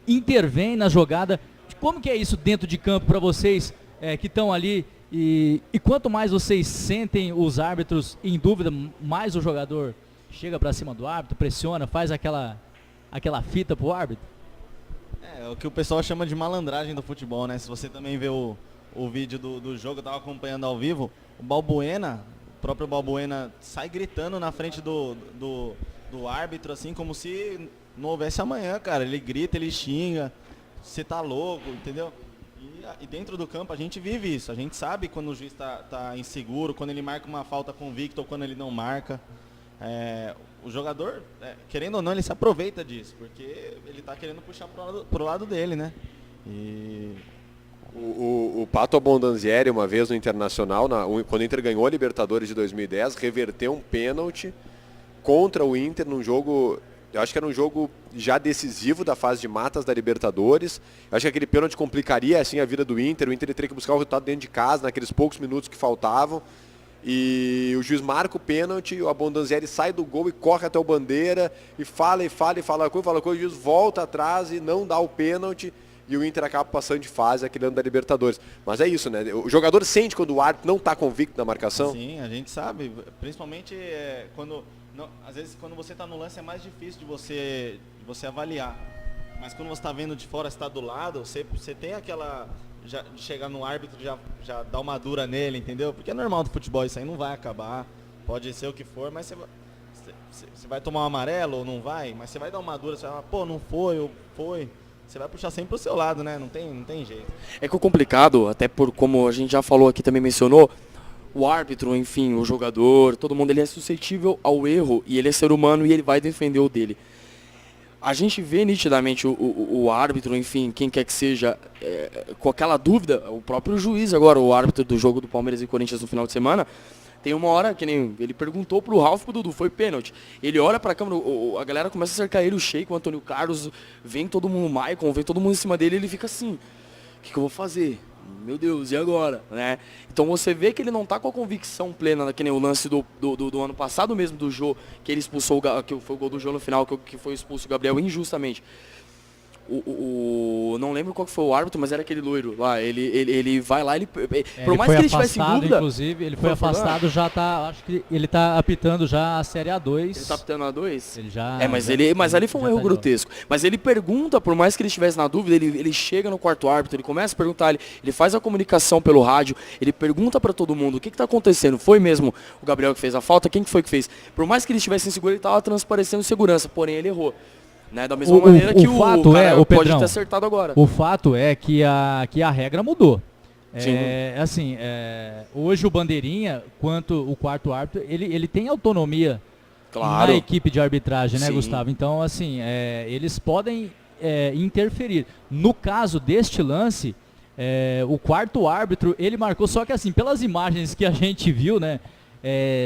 intervém na jogada. Como que é isso dentro de campo para vocês que estão ali e quanto mais vocês sentem os árbitros em dúvida, mais o jogador chega para cima do árbitro, pressiona, faz aquela fita pro árbitro? É o que o pessoal chama de malandragem do futebol, né? Se você também vê o vídeo do jogo, eu tava acompanhando ao vivo, o próprio Balbuena sai gritando na frente do árbitro, assim, como se não houvesse amanhã, cara. Ele grita, ele xinga, você tá louco, entendeu? E dentro do campo a gente vive isso, a gente sabe quando o juiz tá inseguro, quando ele marca uma falta convicta ou quando ele não marca. O jogador, querendo ou não, ele se aproveita disso, porque ele tá querendo puxar pro lado dele, né? E... O Pato Abondanzieri, uma vez no Internacional, quando o Inter ganhou a Libertadores de 2010, reverteu um pênalti contra o Inter num jogo, eu acho que era um jogo já decisivo da fase de matas da Libertadores. Eu acho que aquele pênalti complicaria assim a vida do Inter, o Inter teria que buscar o resultado dentro de casa, naqueles poucos minutos que faltavam. E o juiz marca o pênalti, o Abondanzieri sai do gol e corre até o Bandeira, e fala coisa, o juiz volta atrás e não dá o pênalti. E o Inter acaba passando de fase aquele ano da Libertadores. Mas é isso, né? O jogador sente quando o árbitro não está convicto na marcação? Sim, a gente sabe. Principalmente às vezes quando você está no lance é mais difícil de você avaliar. Mas quando você está vendo de fora, está do lado, você tem aquela... de chegar no árbitro já dar uma dura nele, entendeu? Porque é normal do futebol, isso aí não vai acabar. Pode ser o que for, mas você vai tomar um amarelo ou não vai? Mas você vai dar uma dura, você vai falar, pô, não foi, ou foi... Você vai puxar sempre pro seu lado, né? Não tem jeito. É que o complicado, até por como a gente já falou aqui, também mencionou, o árbitro, enfim, o jogador, todo mundo, ele é suscetível ao erro e ele é ser humano e ele vai defender o dele. A gente vê nitidamente o árbitro, enfim, quem quer que seja, com aquela dúvida, o próprio juiz agora, o árbitro do jogo do Palmeiras e Corinthians no final de semana, tem uma hora que nem ele perguntou pro Ralf e pro Dudu, foi pênalti. Ele olha pra câmera, a galera começa a cercar ele, o Sheik, o Antônio Carlos, vem todo mundo, o Maicon, vem todo mundo em cima dele, e ele fica assim, o que eu vou fazer? Meu Deus, e agora? Né? Então você vê que ele não tá com a convicção plena, que nem o lance do ano passado mesmo, do Jô, que ele expulsou, que foi o gol do Jô no final, que foi expulso o Gabriel injustamente. Não lembro qual que foi o árbitro, mas era aquele loiro lá, ele vai lá, por mais que ele estivesse em dúvida... Inclusive, ele foi afastado, já tá, acho que ele tá apitando já a Série A2. Ele tá apitando a A2? Ele já... mas ali foi um erro grotesco. Mas ele pergunta, por mais que ele estivesse na dúvida, ele chega no quarto árbitro, ele começa a perguntar, ele faz a comunicação pelo rádio, ele pergunta pra todo mundo, o que tá acontecendo? Foi mesmo o Gabriel que fez a falta? Quem que foi que fez? Por mais que ele estivesse inseguro, ele tava transparecendo segurança, porém ele errou. Né? Da mesma maneira que o cara pode Pedrão, ter acertado agora. O fato é que a regra mudou. Sim. Hoje o Bandeirinha, quanto o quarto árbitro, ele tem autonomia Claro. na equipe de arbitragem, né, Sim. Gustavo? Então, assim, eles podem interferir. No caso deste lance, o quarto árbitro, ele marcou, só que assim, pelas imagens que a gente viu, né,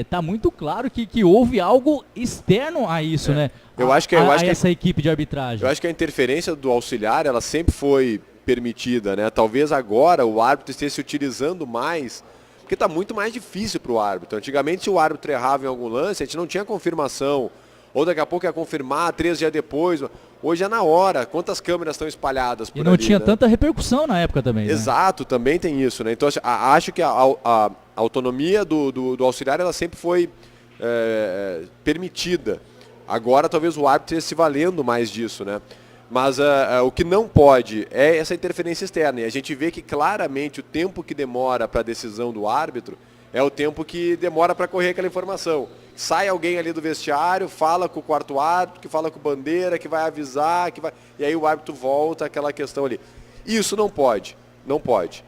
tá muito claro que houve algo externo a isso, né? Eu acho que essa equipe de arbitragem. Eu acho que a interferência do auxiliar, ela sempre foi permitida, né? Talvez agora o árbitro esteja se utilizando mais, porque está muito mais difícil para o árbitro. Antigamente, se o árbitro errava em algum lance, a gente não tinha confirmação. Ou daqui a pouco ia confirmar 3 dias depois. Hoje é na hora. Quantas câmeras estão espalhadas por ali? E não tinha né? tanta repercussão na época também. Exato, né? Também tem isso, né? Então acho que a autonomia do auxiliar, ela sempre foi permitida. Agora talvez o árbitro esteja se valendo mais disso, né? Mas o que não pode é essa interferência externa. E a gente vê que claramente o tempo que demora para a decisão do árbitro é o tempo que demora para correr aquela informação. Sai alguém ali do vestiário, fala com o quarto árbitro, que fala com o Bandeira, que vai avisar, e aí o árbitro volta àquela questão ali. Isso não pode, não pode.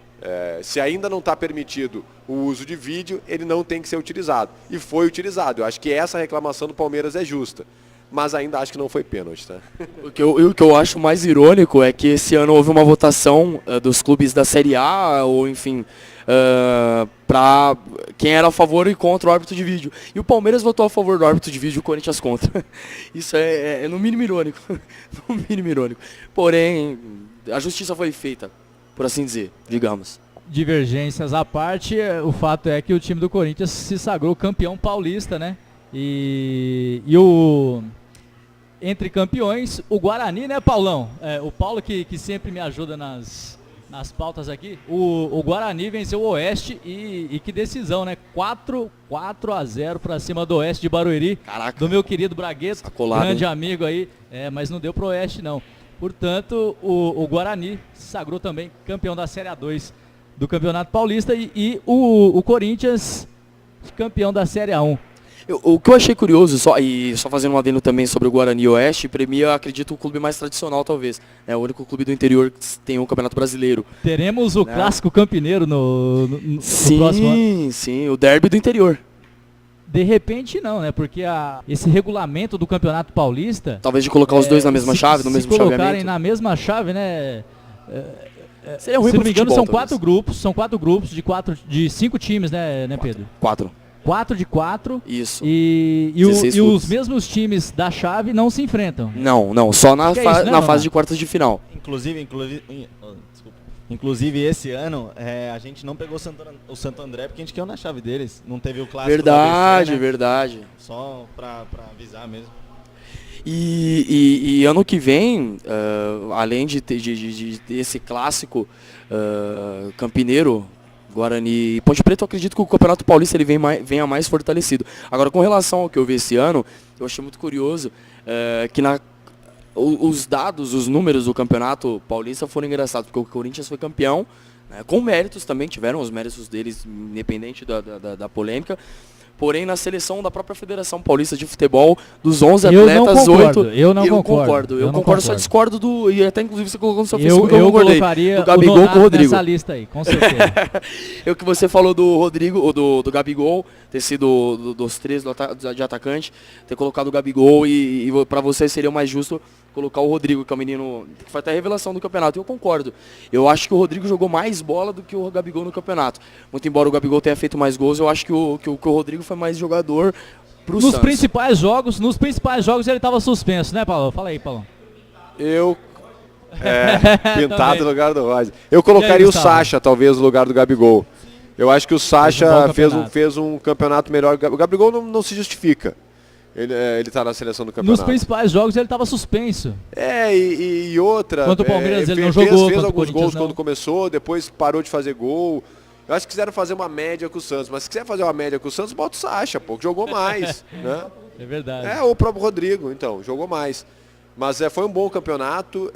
Se ainda não está permitido o uso de vídeo, ele não tem que ser utilizado. E foi utilizado. Eu acho que essa reclamação do Palmeiras é justa. Mas ainda acho que não foi pênalti, tá? O que eu acho mais irônico é que esse ano houve uma votação dos clubes da Série A, ou enfim, para quem era a favor e contra o árbitro de vídeo. E o Palmeiras votou a favor do árbitro de vídeo e o Corinthians contra. Isso é no mínimo irônico. No mínimo irônico. Porém, a justiça foi feita, por assim dizer, digamos. Divergências à parte, o fato é que o time do Corinthians se sagrou campeão paulista, né? E o entre campeões, o Guarani, né, Paulão? O Paulo que sempre me ajuda nas pautas aqui. O Guarani venceu o Oeste e que decisão, né? 4-0 para cima do Oeste de Barueri. Caraca. Do meu querido Bragueto, Tá colado, grande hein? amigo aí. Mas não deu pro Oeste, não. Portanto, o Guarani se sagrou também campeão da Série A2 do Campeonato Paulista e o Corinthians campeão da Série A1. O que eu achei curioso, só fazendo um adendo também sobre o Guarani Oeste, para mim eu acredito o clube mais tradicional talvez. É o único clube do interior que tem um campeonato brasileiro. Teremos o clássico campineiro no próximo ano. Sim, o derby do interior. De repente não, né? Porque esse regulamento do Campeonato Paulista... Talvez de colocar os dois na mesma chave, no mesmo chaveamento. Se colocarem na mesma chave, né? Seria ruim se não pro me engano, futebol, são quatro grupos de 5 times, né, Pedro? 4. 4 de 4. Isso. E 16 os clubes. mesmos times da chave não se enfrentam. Não, só na, Acho que é isso, né, na Leonardo? fase de quartas de final. Inclusive esse ano a gente não pegou o Santo André porque a gente caiu na chave deles. Não teve o clássico do Verdade, ABC, né? Verdade. Só pra avisar mesmo. E ano que vem, além de ter esse clássico campineiro, Guarani e Ponte Preta, eu acredito que o Campeonato Paulista ele venha mais fortalecido. Agora, com relação ao que eu vi esse ano, eu achei muito curioso que os dados, os números do Campeonato Paulista foram engraçados, porque o Corinthians foi campeão, né, com méritos também, tiveram os méritos deles, independente da polêmica. Porém, na seleção da própria Federação Paulista de Futebol, dos 11 atletas, 8... Eu não concordo. Eu concordo, só discordo do... E até, inclusive, você colocou no seu Eu Facebook, eu concordei. colocaria Do Gabigol o Nonato com o Rodrigo. nessa lista aí, com certeza. O que você falou do Rodrigo, ou do Gabigol, ter sido dos 3 de atacante, ter colocado o Gabigol e para você seria mais justo colocar o Rodrigo, que é o menino que foi até a revelação do campeonato. E eu concordo. Eu acho que o Rodrigo jogou mais bola do que o Gabigol no campeonato. Muito embora o Gabigol tenha feito mais gols, eu acho que o Rodrigo foi mais jogador pro Santos. Nos principais jogos ele estava suspenso, né, Paulo? Fala aí, Paulo. Pintado no lugar do Rose. Eu colocaria o Sacha, talvez, no lugar do Gabigol. Eu acho que o Sacha fez um campeonato melhor. O Gabigol não se justifica. Ele tá na seleção do campeonato. Nos principais jogos ele estava suspenso. E outra... Contra o Palmeiras ele não jogou, fez contra o alguns Corinthians gols não. quando começou, depois parou de fazer gol. Eu acho que quiseram fazer uma média com o Santos. Mas se quiser fazer uma média com o Santos, bota o Sacha, pô, que jogou mais. Né? É verdade. Ou o próprio Rodrigo, então, jogou mais. Mas foi um bom campeonato.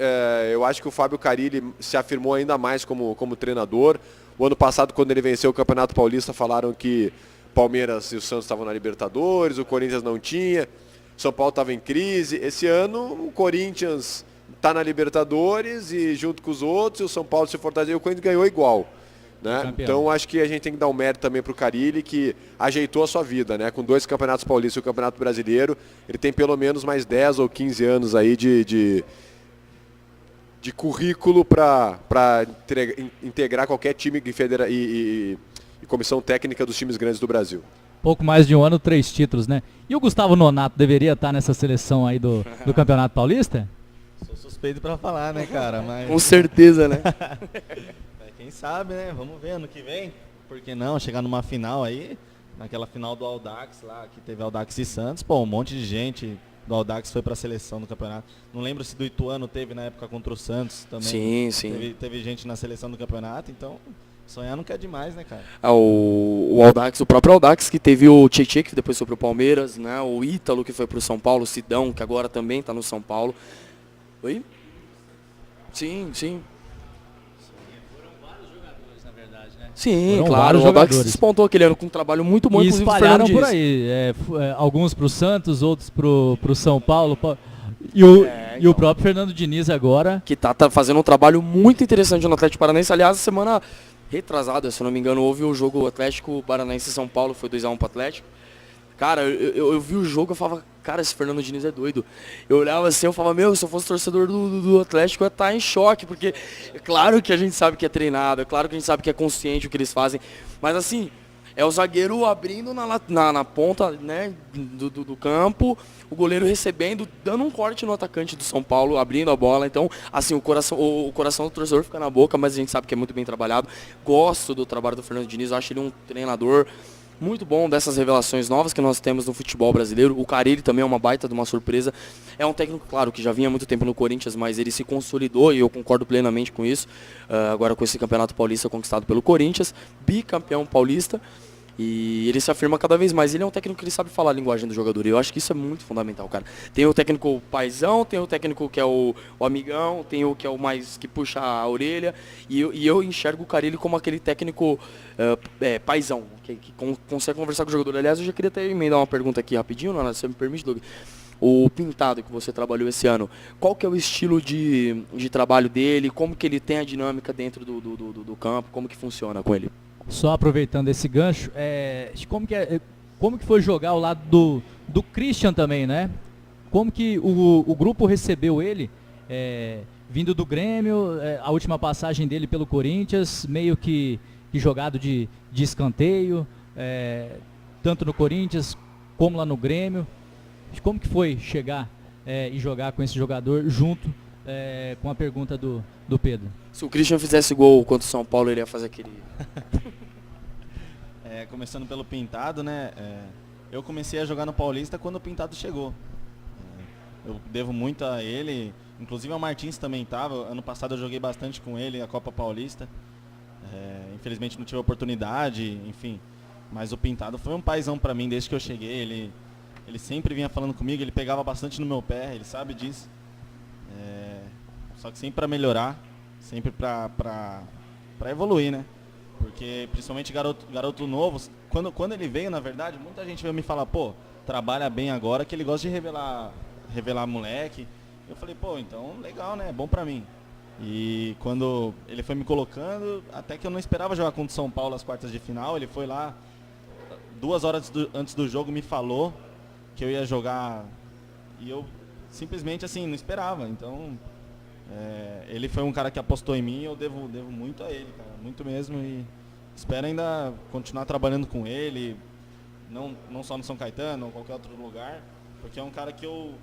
Eu acho que o Fábio Carille se afirmou ainda mais como treinador. O ano passado, quando ele venceu o Campeonato Paulista, falaram que Palmeiras e o Santos estavam na Libertadores, o Corinthians não tinha, São Paulo estava em crise. Esse ano, o Corinthians está na Libertadores e junto com os outros, e o São Paulo se fortaleceu e o Corinthians ganhou igual. Né? Então acho que a gente tem que dar um mérito também para o Carille, que ajeitou a sua vida, né? Com 2 campeonatos paulistas e o Campeonato Brasileiro, ele tem pelo menos mais 10 ou 15 anos aí de currículo para integrar qualquer time e comissão técnica dos times grandes do Brasil. Pouco mais de um ano, 3 títulos, né? E o Gustavo Nonato deveria estar nessa seleção aí do Campeonato Paulista? Sou suspeito pra falar, né, cara? Mas... Com certeza, né? Quem sabe, né? Vamos ver ano que vem. Por que não? Chegar numa final aí, naquela final do Audax lá, que teve Audax e Santos, pô, um monte de gente do Audax foi pra seleção do campeonato. Não lembro se do Ituano teve na época contra o Santos também. Sim. Teve gente na seleção do campeonato, então sonhar nunca é demais, né, cara? O Audax, o próprio Audax, que teve o Tietê, que depois foi pro Palmeiras, né? O Ítalo, que foi pro São Paulo, o Sidão, que agora também tá no São Paulo. Oi? Sim. Sim, Foram claro, vários o Audax jogadores. despontou aquele ano com um trabalho muito bom, E inclusive do espalharam Fernando por Diniz. aí. Alguns pro Santos, outros pro São Paulo. E então. o próprio Fernando Diniz agora. Que tá fazendo um trabalho muito interessante no Atlético Paranaense. Aliás, semana retrasada, se eu não me engano, houve o jogo Atlético Paranaense e São Paulo, foi 2-1 pro Atlético. Cara, eu vi o jogo, eu falava, cara, esse Fernando Diniz é doido. Eu olhava assim, eu falava, se eu fosse torcedor do Atlético, eu ia estar em choque, porque é claro que a gente sabe que é treinado, é claro que a gente sabe que é consciente o que eles fazem, mas assim, é o zagueiro abrindo na ponta, né, do campo, o goleiro recebendo, dando um corte no atacante do São Paulo, abrindo a bola. Então, assim, o coração do torcedor fica na boca, mas a gente sabe que é muito bem trabalhado. Gosto do trabalho do Fernando Diniz, eu acho ele um treinador muito bom dessas revelações novas que nós temos no futebol brasileiro. O Carille também é uma baita de uma surpresa. É um técnico, claro, que já vinha há muito tempo no Corinthians, mas ele se consolidou e eu concordo plenamente com isso. Agora com esse Campeonato Paulista conquistado pelo Corinthians, bicampeão paulista. E ele se afirma cada vez mais. Ele é um técnico que ele sabe falar a linguagem do jogador. E eu acho que isso é muito fundamental, cara. Tem o técnico paizão, tem o técnico que é o amigão, tem o que é o mais que puxa a orelha. E eu enxergo o Carille como aquele técnico paizão, que consegue conversar com o jogador. Aliás, eu já queria até emendar uma pergunta aqui rapidinho, Nana, se você me permite, Doug. O Pintado que você trabalhou esse ano, qual que é o estilo de trabalho dele? Como que ele tem a dinâmica dentro do campo? Como que funciona com ele? Só aproveitando esse gancho, como que foi jogar ao lado do Christian também, né? Como que o grupo recebeu ele, vindo do Grêmio, a última passagem dele pelo Corinthians, meio que jogado de escanteio, tanto no Corinthians como lá no Grêmio. Como que foi chegar e jogar com esse jogador junto com a pergunta do Pedro? Se o Christian fizesse gol contra o São Paulo, ele ia fazer aquele... Começando pelo Pintado, né? Eu comecei a jogar no Paulista quando o Pintado chegou. Eu devo muito a ele, inclusive ao Martins também estava. Ano passado eu joguei bastante com ele a Copa Paulista. Infelizmente não tive a oportunidade, enfim. Mas o Pintado foi um paizão para mim desde que eu cheguei. Ele sempre vinha falando comigo, ele pegava bastante no meu pé, ele sabe disso. Só que sempre para melhorar, sempre para evoluir, né? Porque principalmente garoto novo, quando ele veio, na verdade, muita gente veio me falar, pô, trabalha bem agora, que ele gosta de revelar moleque. Eu falei, pô, então legal, né? É bom pra mim. E quando ele foi me colocando, até que eu não esperava jogar contra o São Paulo as quartas de final, ele foi lá, 2 horas antes do jogo me falou que eu ia jogar e eu simplesmente assim, não esperava. Então, ele foi um cara que apostou em mim e eu devo muito a ele, cara, muito mesmo. E espero ainda continuar trabalhando com ele, não só no São Caetano ou qualquer outro lugar, porque é um cara que eu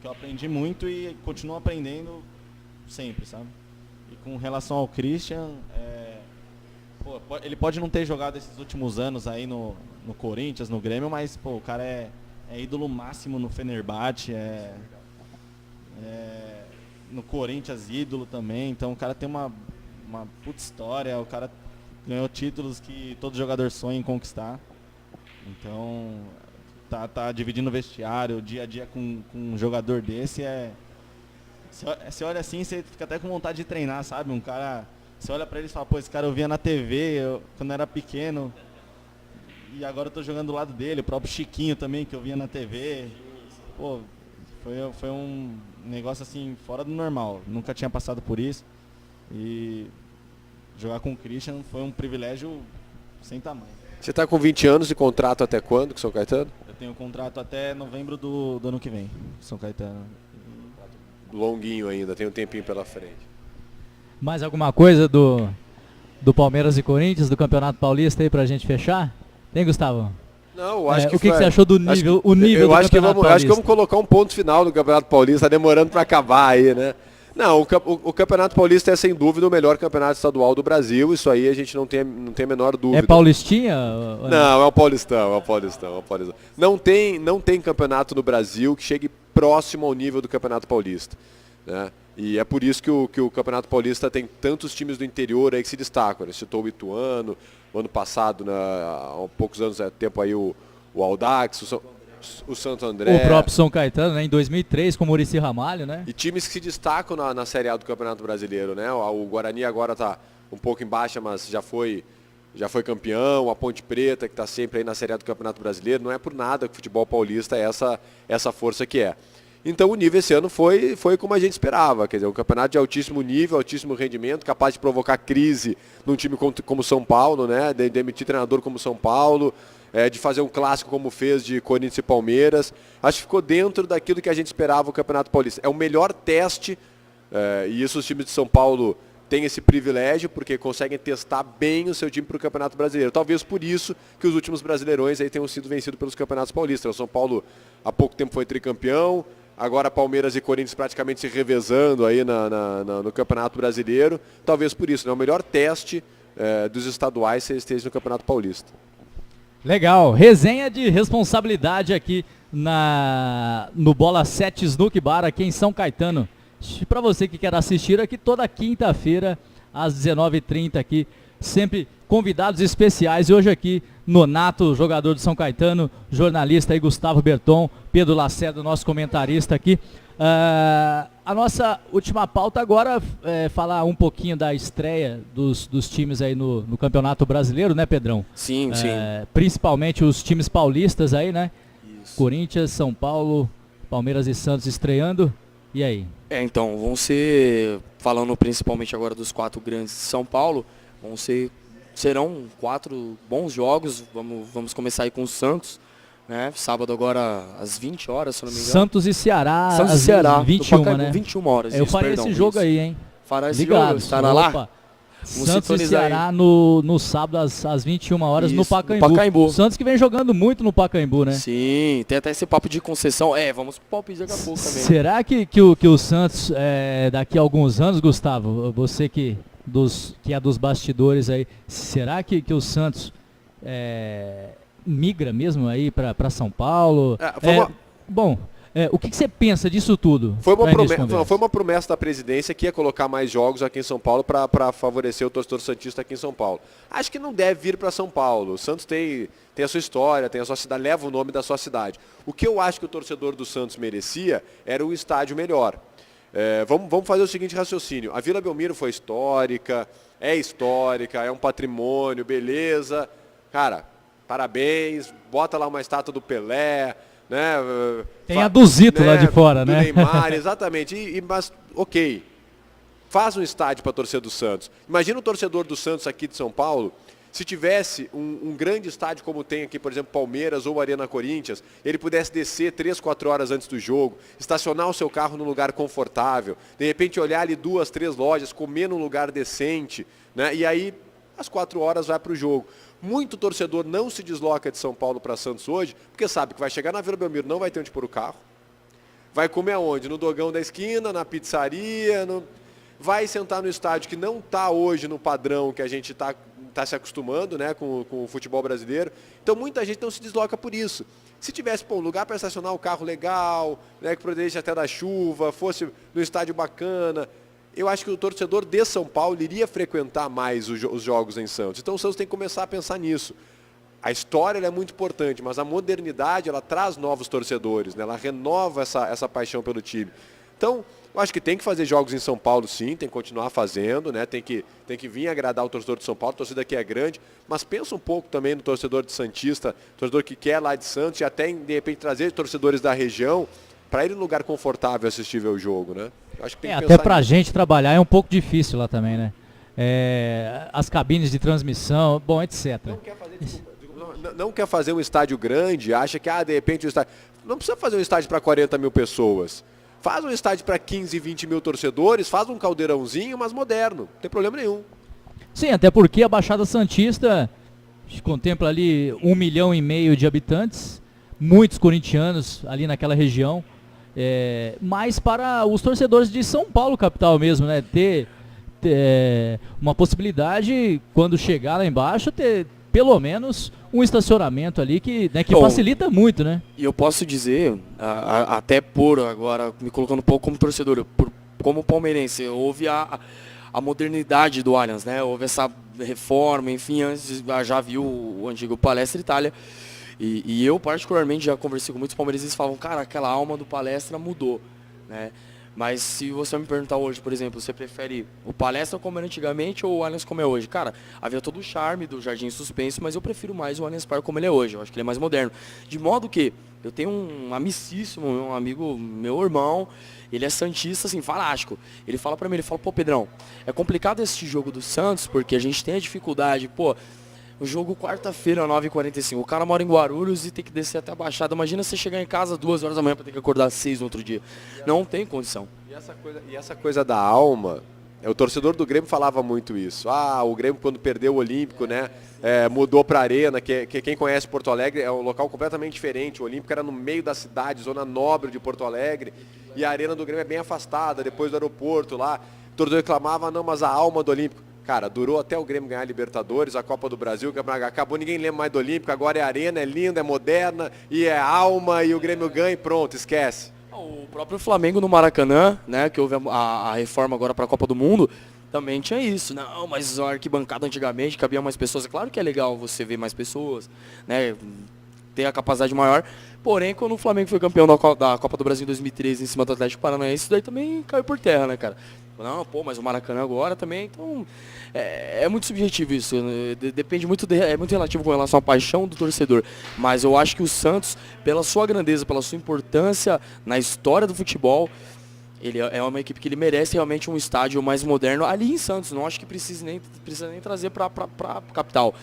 aprendi muito e continuo aprendendo sempre, sabe? E com relação ao Christian, ele pode não ter jogado esses últimos anos aí no Corinthians, no Grêmio, mas pô, o cara é ídolo máximo no Fenerbahçe, no Corinthians ídolo também, então o cara tem uma puta história, o cara ganhou títulos que todo jogador sonha em conquistar. Então tá dividindo o vestiário, dia a dia com um jogador desse você olha assim, você fica até com vontade de treinar, sabe? Um cara, você olha pra ele e fala, pô, esse cara eu via na TV, quando eu era pequeno, e agora eu tô jogando do lado dele, o próprio Chiquinho também, que eu via na TV. Pô, foi um negócio assim, fora do normal, nunca tinha passado por isso. E jogar com o Christian foi um privilégio sem tamanho. Você está com 20 anos de contrato até quando com o São Caetano? Eu tenho contrato até novembro do ano que vem, São Caetano. Longuinho ainda, tem um tempinho pela frente. Mais alguma coisa do Palmeiras e Corinthians, do Campeonato Paulista aí pra gente fechar? Tem, Gustavo? Não, eu acho o que você achou do nível, o nível do Campeonato Paulista? Acho que vamos colocar um ponto final no Campeonato Paulista, tá demorando para acabar aí, né? Não, o Campeonato Paulista é sem dúvida o melhor campeonato estadual do Brasil, isso aí a gente não tem a menor dúvida. É paulistinha? Não, é o Paulistão. Não tem campeonato no Brasil que chegue próximo ao nível do Campeonato Paulista, né? E é por isso que o Campeonato Paulista tem tantos times do interior aí que se destacam, né? Citou o Ituano, o ano passado, há poucos anos, tempo aí o Audax, o Santo André. O próprio São Caetano, né, em 2003, com o Muricy Ramalho, né? E times que se destacam na Série A do Campeonato Brasileiro, né? O Guarani agora está um pouco em baixa, mas já foi campeão. A Ponte Preta, que está sempre aí na Série A do Campeonato Brasileiro. Não é por nada que o futebol paulista é essa força que é. Então o nível esse ano foi como a gente esperava, quer dizer, um campeonato de altíssimo nível, altíssimo rendimento, capaz de provocar crise num time como São Paulo, né? De demitir treinador como São Paulo, de fazer um clássico como fez de Corinthians e Palmeiras. Acho que ficou dentro daquilo que a gente esperava o Campeonato Paulista. É o melhor teste, e isso os times de São Paulo têm esse privilégio, porque conseguem testar bem o seu time para o Campeonato Brasileiro. Talvez por isso que os últimos brasileirões aí tenham sido vencidos pelos campeonatos paulistas. O São Paulo há pouco tempo foi tricampeão, agora Palmeiras e Corinthians praticamente se revezando aí no Campeonato Brasileiro. Talvez por isso, né? O melhor teste dos estaduais esteja no Campeonato Paulista. Legal, resenha de responsabilidade aqui no Bola 7 Snook Bar aqui em São Caetano. Para você que quer assistir aqui toda quinta-feira às 19h30 aqui, sempre convidados especiais. E hoje aqui Nonato, jogador de São Caetano, jornalista aí Gustavo Berton, Pedro Lacerda, nosso comentarista aqui. A nossa última pauta agora é falar um pouquinho da estreia dos times aí no Campeonato Brasileiro, né, Pedrão? Sim, sim. Principalmente os times paulistas aí, né? Isso. Corinthians, São Paulo, Palmeiras e Santos estreando. E aí? Então, vão ser, falando principalmente agora dos 4 grandes de São Paulo, serão 4 bons jogos. Vamos começar aí com o Santos, né? Sábado agora às 20 horas, se não me engano. Santos e Ceará, Santos e às Ceará, 21, Pacaembu, né? 21 horas. Eu isso, farei perdão, esse jogo isso. aí, hein? Fará esse Ligado. jogo, estará lá? Opa. Vamos Santos e sintonizar Ceará no sábado às 21 horas no Isso, Pacaembu. no Pacaembu. Santos que vem jogando muito no Pacaembu, né? Sim, tem até esse papo de concessão. Vamos pro palpite daqui a pouco também. Será que o Santos, daqui a alguns anos, Gustavo, você que é dos bastidores aí, será que o Santos migra mesmo aí para São Paulo? Bom, o que você pensa disso tudo? Foi uma promessa da presidência que ia colocar mais jogos aqui em São Paulo para favorecer o torcedor santista aqui em São Paulo. Acho que não deve vir para São Paulo. O Santos tem a sua história, tem a sua cidade, leva o nome da sua cidade. O que eu acho que o torcedor do Santos merecia era um estádio melhor. Vamos fazer o seguinte raciocínio. A Vila Belmiro foi histórica, é um patrimônio, beleza. Cara, parabéns, bota lá uma estátua do Pelé, né? Tem a do Zito lá de fora, do né? Neymar, exatamente. Mas, ok, faz um estádio para a torcida do Santos. Imagina o torcedor do Santos aqui de São Paulo, se tivesse um grande estádio como tem aqui, por exemplo, Palmeiras ou Arena Corinthians, ele pudesse descer 3, 4 horas antes do jogo, estacionar o seu carro num lugar confortável, de repente olhar ali 2, 3 lojas, comer num lugar decente, né? E aí, às 4 horas vai para o jogo. Muito torcedor não se desloca de São Paulo para Santos hoje, porque sabe que vai chegar na Vila Belmiro, não vai ter onde pôr o carro. Vai comer aonde? No dogão da esquina, na pizzaria, vai sentar no estádio que não está hoje no padrão que a gente está se acostumando, né, com o futebol brasileiro. Então muita gente não se desloca por isso. Se tivesse um lugar para estacionar o carro legal, né, que protegesse até da chuva, fosse no estádio bacana, eu acho que o torcedor de São Paulo iria frequentar mais os jogos em Santos. Então o Santos tem que começar a pensar nisso. A história é muito importante, mas a modernidade ela traz novos torcedores, né? Ela renova essa paixão pelo time. Então, eu acho que tem que fazer jogos em São Paulo sim, tem que continuar fazendo, né? Tem que vir agradar o torcedor de São Paulo, a torcida aqui é grande, mas pensa um pouco também no torcedor de Santista, torcedor que quer lá de Santos e até, de repente, trazer torcedores da região para ir num lugar confortável assistir o jogo, né? Eu acho que tem que até pra nisso. gente trabalhar é um pouco difícil lá também, né? As cabines de transmissão, bom, etc. Não quer fazer um estádio grande, acha que, de repente, o estádio... Não precisa fazer um estádio para 40 mil pessoas. Faz um estádio para 15, 20 mil torcedores, faz um caldeirãozinho, mas moderno. Não tem problema nenhum. Sim, até porque a Baixada Santista contempla ali 1,5 milhão de habitantes, muitos corintianos ali naquela região. Mas para os torcedores de São Paulo, capital mesmo, né? Ter uma possibilidade, quando chegar lá embaixo, ter pelo menos um estacionamento ali que facilita muito, né? E eu posso dizer, até por agora, me colocando um pouco como torcedor, como palmeirense, houve a modernidade do Allianz, né? Houve essa reforma, enfim, antes já viu o antigo Palestra Itália. E eu, particularmente, já conversei com muitos palmeirenses e falavam, cara, aquela alma do Palestra mudou, né? Mas se você me perguntar hoje, por exemplo, você prefere o Palestra como era antigamente ou o Allianz como é hoje? Cara, havia todo o charme do Jardim Suspenso, mas eu prefiro mais o Allianz Parque como ele é hoje. Eu acho que ele é mais moderno. De modo que eu tenho um amicíssimo, um amigo, meu irmão, ele é santista, assim, fanático. Ele fala pra mim, pô, Pedrão, é complicado esse jogo do Santos, porque a gente tem a dificuldade, o jogo quarta-feira, 9h45. O cara mora em Guarulhos e tem que descer até a Baixada. Imagina você chegar em casa 2 horas da manhã para ter que acordar às 6 no outro dia. Não tem condição. E essa coisa da alma, o torcedor do Grêmio falava muito isso. O Grêmio quando perdeu o Olímpico, né, mudou para a Arena, que quem conhece Porto Alegre é um local completamente diferente. O Olímpico era no meio da cidade, zona nobre de Porto Alegre, e a Arena do Grêmio é bem afastada, depois do aeroporto lá. O torcedor reclamava, não, mas a alma do Olímpico. Cara, durou até o Grêmio ganhar a Libertadores, a Copa do Brasil, acabou, ninguém lembra mais do Olímpico, agora é arena, é linda, é moderna, e é alma, e o Grêmio ganha e pronto, esquece. O próprio Flamengo no Maracanã, né, que houve a reforma agora para a Copa do Mundo, também tinha isso. Não, mas a arquibancada antigamente cabia mais pessoas. É claro que é legal você ver mais pessoas, né, ter a capacidade maior. Porém, quando o Flamengo foi campeão da Copa do Brasil em 2013 em cima do Atlético Paranaense, isso daí também caiu por terra, né, cara? Não, pô, mas o Maracanã agora também, então é muito subjetivo isso, né? Depende muito, é muito relativo com relação à paixão do torcedor, mas eu acho que o Santos, pela sua grandeza, pela sua importância na história do futebol, ele é uma equipe que ele merece realmente um estádio mais moderno ali em Santos, não acho que precisa nem trazer para a capital.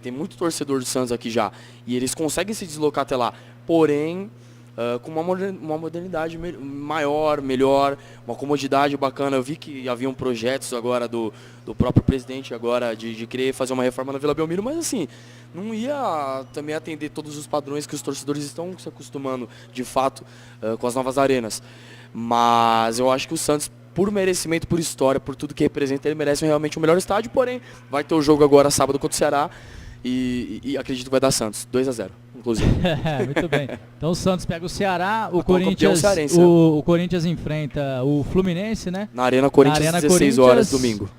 Tem muito torcedor do Santos aqui já, e eles conseguem se deslocar até lá, porém com uma modernidade maior, melhor, uma comodidade bacana. Eu vi que haviam projetos agora do próprio presidente agora de querer fazer uma reforma na Vila Belmiro, mas assim, não ia também atender todos os padrões que os torcedores estão se acostumando de fato com as novas arenas. Mas eu acho que o Santos, por merecimento, por história, por tudo que representa, ele merece realmente o melhor estádio, porém vai ter o jogo agora sábado contra o Ceará. E acredito que vai dar Santos, 2-0, inclusive. Muito bem. Então o Santos pega o Ceará, o campeão Corinthians, cearense, o Corinthians enfrenta o Fluminense, né? Na Arena Corinthians, Na Arena 16 Corinthians, horas, domingo.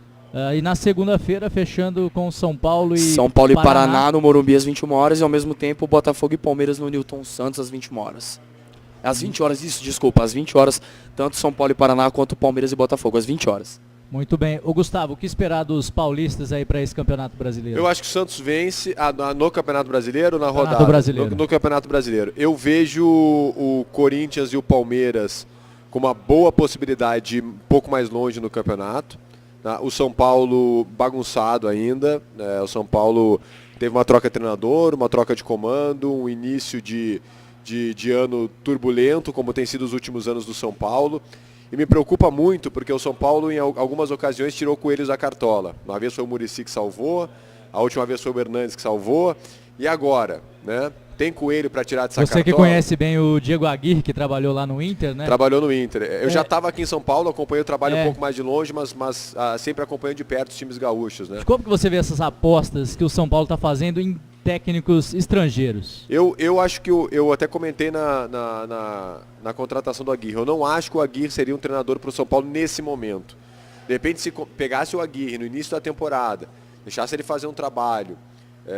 E na segunda-feira, fechando com São Paulo e Paraná no Morumbi às 21 horas e ao mesmo tempo Botafogo e Palmeiras no Newton Santos às 21 horas. Às 20 horas, isso, desculpa, às 20 horas, tanto São Paulo e Paraná quanto Palmeiras e Botafogo, às 20 horas. Muito bem. Ô Gustavo, o que esperar dos paulistas aí para esse Campeonato Brasileiro? Eu acho que o Santos vence no Campeonato Brasileiro ou na Campeonato rodada? Brasileiro. No Campeonato Brasileiro. Eu vejo o Corinthians e o Palmeiras com uma boa possibilidade de ir um pouco mais longe no campeonato. Tá? O São Paulo bagunçado ainda. O São Paulo teve uma troca de treinador, uma troca de comando, um início de ano turbulento, como tem sido os últimos anos do São Paulo. E me preocupa muito, porque o São Paulo, em algumas ocasiões, tirou coelhos da cartola. Uma vez foi o Muricy que salvou, a última vez foi o Hernandes que salvou. E agora, né? Tem coelho para tirar dessa cartola? Você que conhece bem o Diego Aguirre, que trabalhou lá no Inter, né? Trabalhou no Inter. Eu já estava aqui em São Paulo, acompanhei o trabalho um pouco mais de longe, mas sempre acompanho de perto os times gaúchos, né? Como que você vê essas apostas que o São Paulo está fazendo em técnicos estrangeiros? Eu acho que eu até comentei na contratação do Aguirre. Eu não acho que o Aguirre seria um treinador para o São Paulo nesse momento. De repente, se pegasse o Aguirre no início da temporada, deixasse ele fazer um trabalho,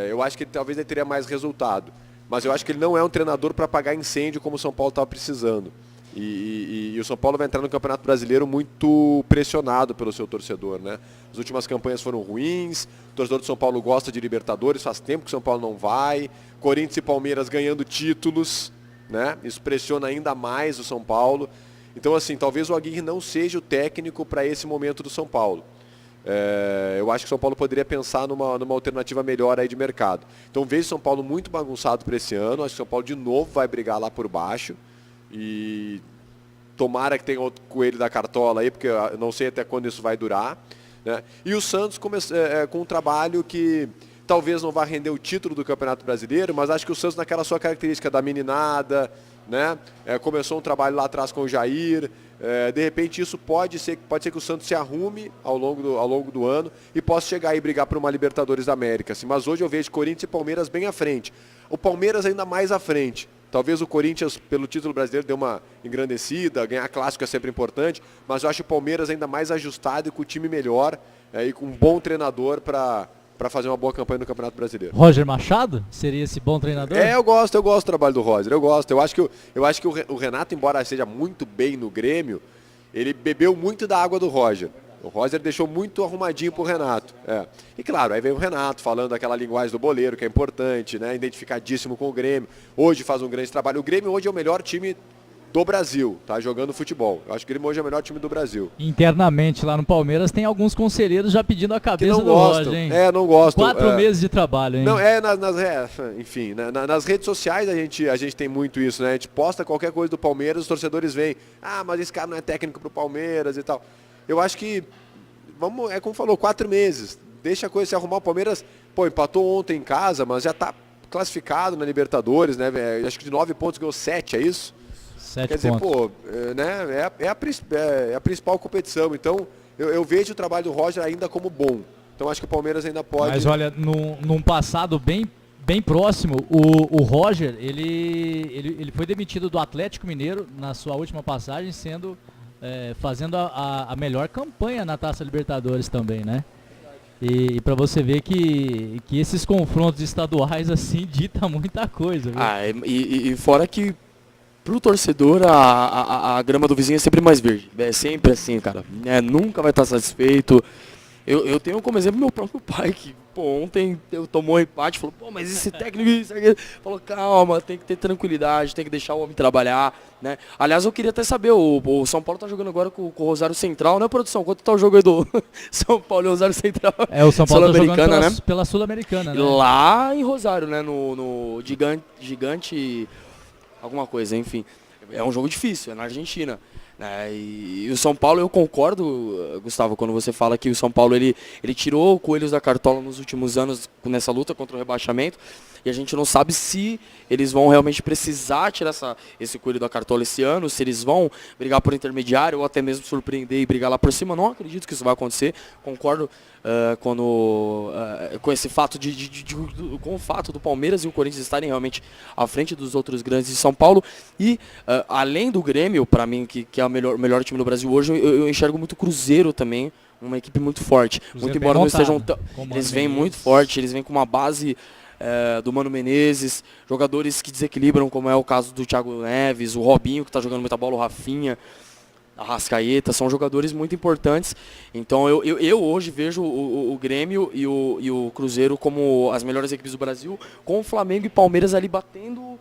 eu acho que talvez ele teria mais resultado. Mas eu acho que ele não é um treinador para apagar incêndio como o São Paulo estava precisando. E o São Paulo vai entrar no Campeonato Brasileiro muito pressionado pelo seu torcedor, né? As últimas campanhas foram ruins, o torcedor do São Paulo gosta de Libertadores, faz tempo que o São Paulo não vai, Corinthians e Palmeiras ganhando títulos, né? Isso pressiona ainda mais o São Paulo. Então, assim, talvez o Aguirre não seja o técnico para esse momento do São Paulo. Eu acho que o São Paulo poderia pensar numa alternativa melhor aí de mercado. Então, vejo o São Paulo muito bagunçado para esse ano, acho que o São Paulo de novo vai brigar lá por baixo. E tomara que tenha outro coelho da cartola aí, porque eu não sei até quando isso vai durar, né? E o Santos com um trabalho que talvez não vá render o título do Campeonato Brasileiro, mas acho que o Santos, naquela sua característica da meninada, né? Começou um trabalho lá atrás com o Jair, de repente isso pode ser que o Santos se arrume ao longo do ano e possa chegar aí e brigar por uma Libertadores da América, assim. Mas hoje eu vejo Corinthians e Palmeiras bem à frente, o Palmeiras ainda mais à frente. Talvez o Corinthians, pelo título brasileiro, dê uma engrandecida, ganhar clássico é sempre importante, mas eu acho o Palmeiras ainda mais ajustado e com o time melhor e com um bom treinador para fazer uma boa campanha no Campeonato Brasileiro. Roger Machado seria esse bom treinador? Eu gosto do trabalho do Roger, eu gosto. Eu acho que o Renato, embora seja muito bem no Grêmio, ele bebeu muito da água do Roger. O Roger deixou muito arrumadinho pro Renato. E claro, aí vem o Renato falando aquela linguagem do boleiro, que é importante, né? Identificadíssimo com o Grêmio. Hoje faz um grande trabalho. O Grêmio hoje é o melhor time do Brasil, tá? Jogando futebol. Eu acho que o Grêmio hoje é o melhor time do Brasil. Internamente lá no Palmeiras tem alguns conselheiros já pedindo a cabeça do Roger, hein? Não gostam. 4 meses de trabalho, hein? Não, enfim, nas redes sociais a gente tem muito isso, né? A gente posta qualquer coisa do Palmeiras, os torcedores veem, mas esse cara não é técnico pro Palmeiras e tal. Eu acho que, como falou, 4 meses. Deixa a coisa se arrumar. O Palmeiras, empatou ontem em casa, mas já está classificado na Libertadores, né? Acho que de 9 pontos ganhou 7, é isso? 7 Quer dizer, pontos. é a principal competição. Então, eu vejo o trabalho do Roger ainda como bom. Então acho que o Palmeiras ainda pode... Mas olha, num passado bem próximo, o Roger, ele foi demitido do Atlético Mineiro na sua última passagem, fazendo a melhor campanha na Taça Libertadores também, né? E para você ver que esses confrontos estaduais assim ditam muita coisa. Viu? E fora que pro torcedor a grama do vizinho é sempre mais verde. É sempre assim, cara. Nunca vai estar satisfeito. Eu tenho como exemplo meu próprio pai, que ontem eu tomou um empate, falou, mas esse técnico, isso aqui. Falou, calma, tem que ter tranquilidade, tem que deixar o homem trabalhar, né? Aliás, eu queria até saber, o São Paulo tá jogando agora com o Rosário Central, né, produção? Quanto tá o jogo aí do São Paulo e Rosário Central? O São Paulo tá jogando né? pela Sul-Americana, né? Lá em Rosário, né, no gigante alguma coisa, enfim. É um jogo difícil, é na Argentina. E o São Paulo, eu concordo, Gustavo, quando você fala que o São Paulo ele tirou coelhos da cartola nos últimos anos nessa luta contra o rebaixamento, e a gente não sabe se eles vão realmente precisar tirar esse coelho da cartola esse ano, se eles vão brigar por intermediário ou até mesmo surpreender e brigar lá por cima. Não acredito que isso vai acontecer. Concordo com esse fato com o fato do Palmeiras e o Corinthians estarem realmente à frente dos outros grandes de São Paulo. E além do Grêmio, para mim, que é o melhor time do Brasil hoje, eu enxergo muito o Cruzeiro também, uma equipe muito forte. Muito embora não estejam eles vêm muito forte, eles vêm com uma base do Mano Menezes, jogadores que desequilibram, como é o caso do Thiago Neves, o Robinho, que está jogando muita bola, o Rafinha, a Arrascaeta, são jogadores muito importantes. Então eu hoje vejo o Grêmio e o Cruzeiro como as melhores equipes do Brasil, com o Flamengo e Palmeiras ali batendo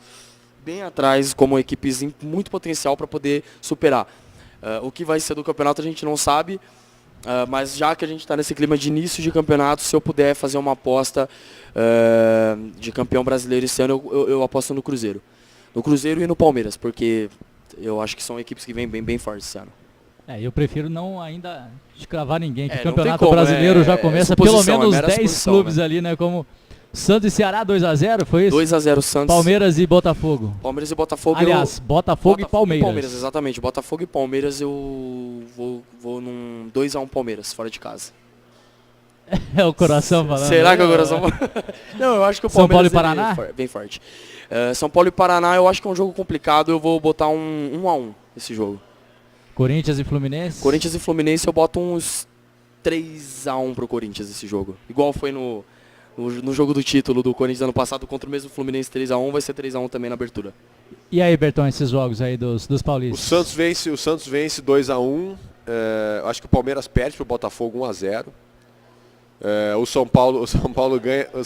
bem atrás, como equipes em muito potencial para poder superar. O que vai ser do campeonato a gente não sabe, mas já que a gente está nesse clima de início de campeonato, se eu puder fazer uma aposta de campeão brasileiro esse ano, eu aposto no Cruzeiro. No Cruzeiro e no Palmeiras, porque eu acho que são equipes que vêm bem fortes esse ano. Eu prefiro não ainda cravar ninguém, que o não campeonato tem como, brasileiro já começa suposição, pelo menos 10 suposição, clubes né? ali, né? Como Santos e Ceará 2-0, foi isso? 2-0 Santos. Palmeiras e Botafogo. Palmeiras e Botafogo. Aliás, Botafogo e Palmeiras. Exatamente. Botafogo e Palmeiras eu vou num 2-1 Palmeiras, fora de casa. É o coração falando. Será que é o coração Não, eu acho que o São Paulo Palmeiras e Paraná? é bem forte. São Paulo e Paraná eu acho que é um jogo complicado, eu vou botar um 1-1 esse jogo. Corinthians e Fluminense? Corinthians e Fluminense eu boto uns 3-1 pro Corinthians esse jogo. Igual foi no jogo do título do Corinthians ano passado contra o mesmo Fluminense 3-1, vai ser 3-1 também na abertura. E aí, Bertão, esses jogos aí dos paulistas? O Santos vence 2-1. Acho que o Palmeiras perde pro Botafogo 1-0. O São Paulo ganha. O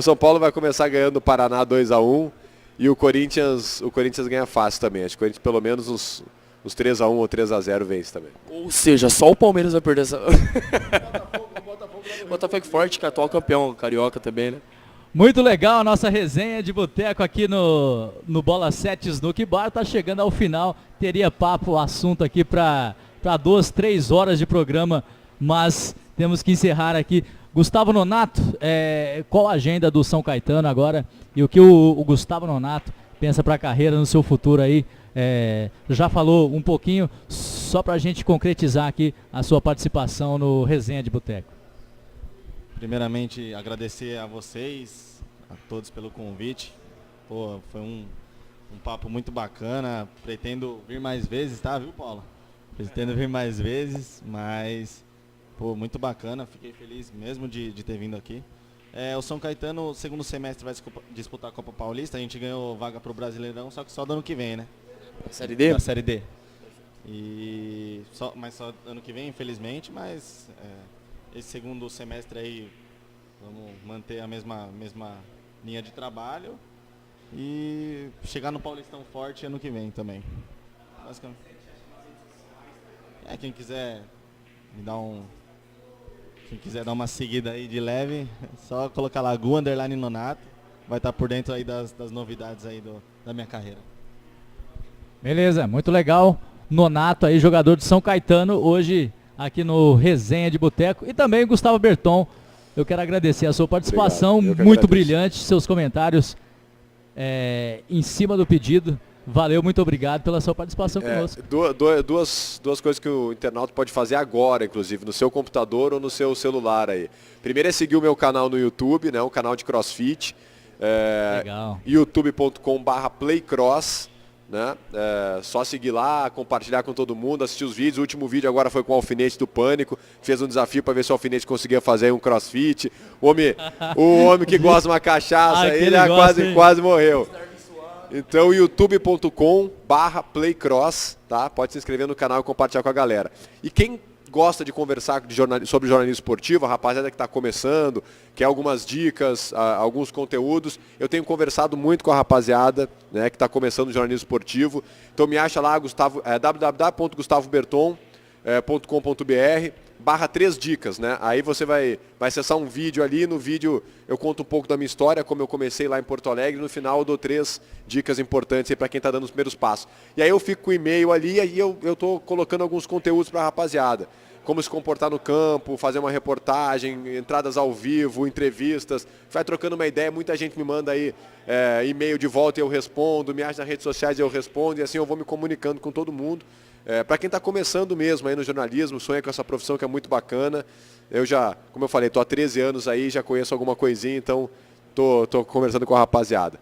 São Paulo vai começar ganhando o Paraná 2-1 e o Corinthians ganha fácil também. Acho que o Corinthians pelo menos uns 3-1 ou 3-0 vence também. Ou seja, só o Palmeiras vai perder essa. Botafogo forte, que é atual campeão carioca também, né? Muito legal a nossa resenha de boteco aqui no Bola 7 Snook Bar. Tá chegando ao final. Teria papo, assunto aqui para 2, 3 horas de programa, mas temos que encerrar aqui. Gustavo Nonato, qual a agenda do São Caetano agora e o que o Gustavo Nonato pensa para a carreira no seu futuro aí? Já falou um pouquinho, só para a gente concretizar aqui a sua participação no Resenha de Boteco. Primeiramente, agradecer a vocês, a todos pelo convite. Pô, foi um papo muito bacana. Pretendo vir mais vezes, tá, viu, Paula? Pretendo vir mais vezes, mas, pô, muito bacana. Fiquei feliz mesmo de ter vindo aqui. O São Caetano, segundo semestre, vai disputar a Copa Paulista. A gente ganhou vaga pro Brasileirão, só que só do ano que vem, né? Série D? Da Série D. Mas só ano que vem, infelizmente, mas esse segundo semestre aí vamos manter a mesma linha de trabalho e chegar no Paulistão forte ano que vem também. Basicamente. Quem quiser dar uma seguida aí de leve, é só colocar lá _Nonato, vai estar por dentro aí das novidades aí da minha carreira. Beleza, muito legal. Nonato aí, jogador de São Caetano, hoje aqui no Resenha de Boteco. E também Gustavo Berton, eu quero agradecer a sua participação, muito brilhante, seus comentários em cima do pedido. Valeu, muito obrigado pela sua participação conosco. Duas coisas que o internauta pode fazer agora, inclusive, no seu computador ou no seu celular aí. Primeiro é seguir o meu canal no YouTube, né, um canal de CrossFit. Legal. youtube.com/playcross, né? Só seguir lá, compartilhar com todo mundo, assistir os vídeos. O último vídeo agora foi com o Alfinete do Pânico. Fez um desafio para ver se o Alfinete conseguia fazer um crossfit. O homem que gosta de uma cachaça, ele quase morreu. Então, youtube.com/playcross, tá? Pode se inscrever no canal e compartilhar com a galera. E quem gosta de conversar sobre jornalismo esportivo, a rapaziada que está começando, quer algumas dicas, alguns conteúdos, eu tenho conversado muito com a rapaziada, né, que está começando o jornalismo esportivo. Então me acha lá, www.gustavoberton.com.br/3 dicas, né? Aí você vai acessar um vídeo ali, no vídeo eu conto um pouco da minha história, como eu comecei lá em Porto Alegre, no final eu dou 3 dicas importantes para quem está dando os primeiros passos. E aí eu fico com o e-mail ali e eu estou colocando alguns conteúdos para a rapaziada. Como se comportar no campo, fazer uma reportagem, entradas ao vivo, entrevistas, vai trocando uma ideia, muita gente me manda aí e-mail de volta e eu respondo, me acha nas redes sociais e eu respondo, e assim eu vou me comunicando com todo mundo. Para quem está começando mesmo aí no jornalismo, sonha com essa profissão que é muito bacana. Eu já, como eu falei, estou há 13 anos aí, já conheço alguma coisinha, então estou conversando com a rapaziada.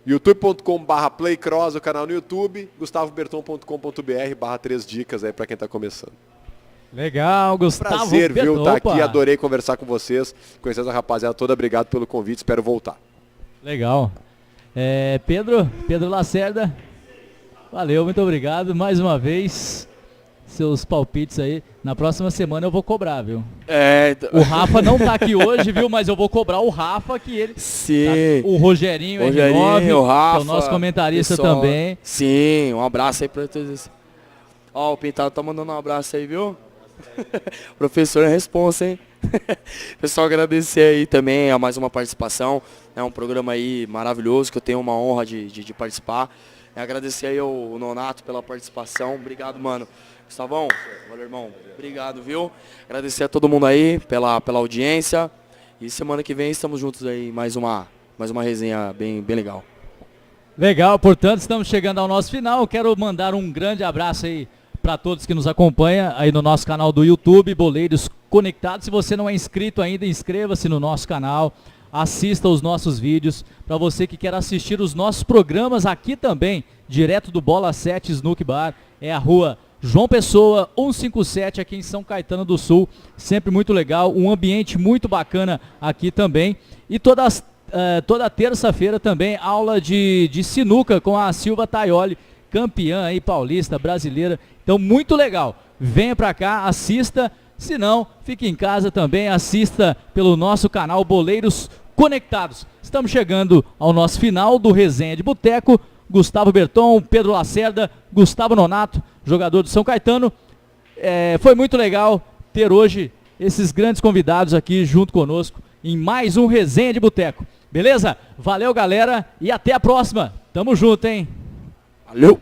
youtube.com/playcross, o canal no YouTube, gustavoberton.com.br/3 dicas aí para quem está começando. Legal, Gustavo Prazer, Berton. viu, tá aqui, adorei conversar com vocês, conhecer essa rapaziada toda, obrigado pelo convite, espero voltar. Legal. Pedro Lacerda, valeu, muito obrigado mais uma vez. Seus palpites aí. Na próxima semana eu vou cobrar, viu? O Rafa não tá aqui hoje, viu? Mas eu vou cobrar o Rafa, que ele... Sim. Tá, o Rogerinho R9, o Rafa, que é o nosso comentarista pessoal, também. Sim, um abraço aí pra todos. Ó, o Pintado tá mandando um abraço aí, viu? Professor é responsa, hein? Pessoal, agradecer aí também a mais uma participação. É um programa aí maravilhoso que eu tenho uma honra de participar. Agradecer aí ao Nonato pela participação. Obrigado, mano. Gustavão, valeu, irmão. Obrigado, viu? Agradecer a todo mundo aí pela audiência. E semana que vem estamos juntos aí, mais uma resenha bem legal. Legal, portanto, estamos chegando ao nosso final. Quero mandar um grande abraço aí para todos que nos acompanham aí no nosso canal do YouTube, Boleiros Conectados. Se você não é inscrito ainda, inscreva-se no nosso canal, assista os nossos vídeos. Para você que quer assistir os nossos programas aqui também, direto do Bola 7 Snook Bar, é a rua João Pessoa 157 aqui em São Caetano do Sul. Sempre muito legal, um ambiente muito bacana aqui também. E toda terça-feira também aula de sinuca com a Silva Taioli, campeã aí paulista, brasileira. Então muito legal, venha pra cá, assista, se não, fique em casa também, assista pelo nosso canal Boleiros Conectados. Estamos chegando ao nosso final do Resenha de Boteco. Gustavo Berton, Pedro Lacerda, Gustavo Nonato, jogador do São Caetano. Foi muito legal ter hoje esses grandes convidados aqui junto conosco em mais um Resenha de Boteco. Beleza? Valeu, galera, e até a próxima. Tamo junto, hein? Valeu!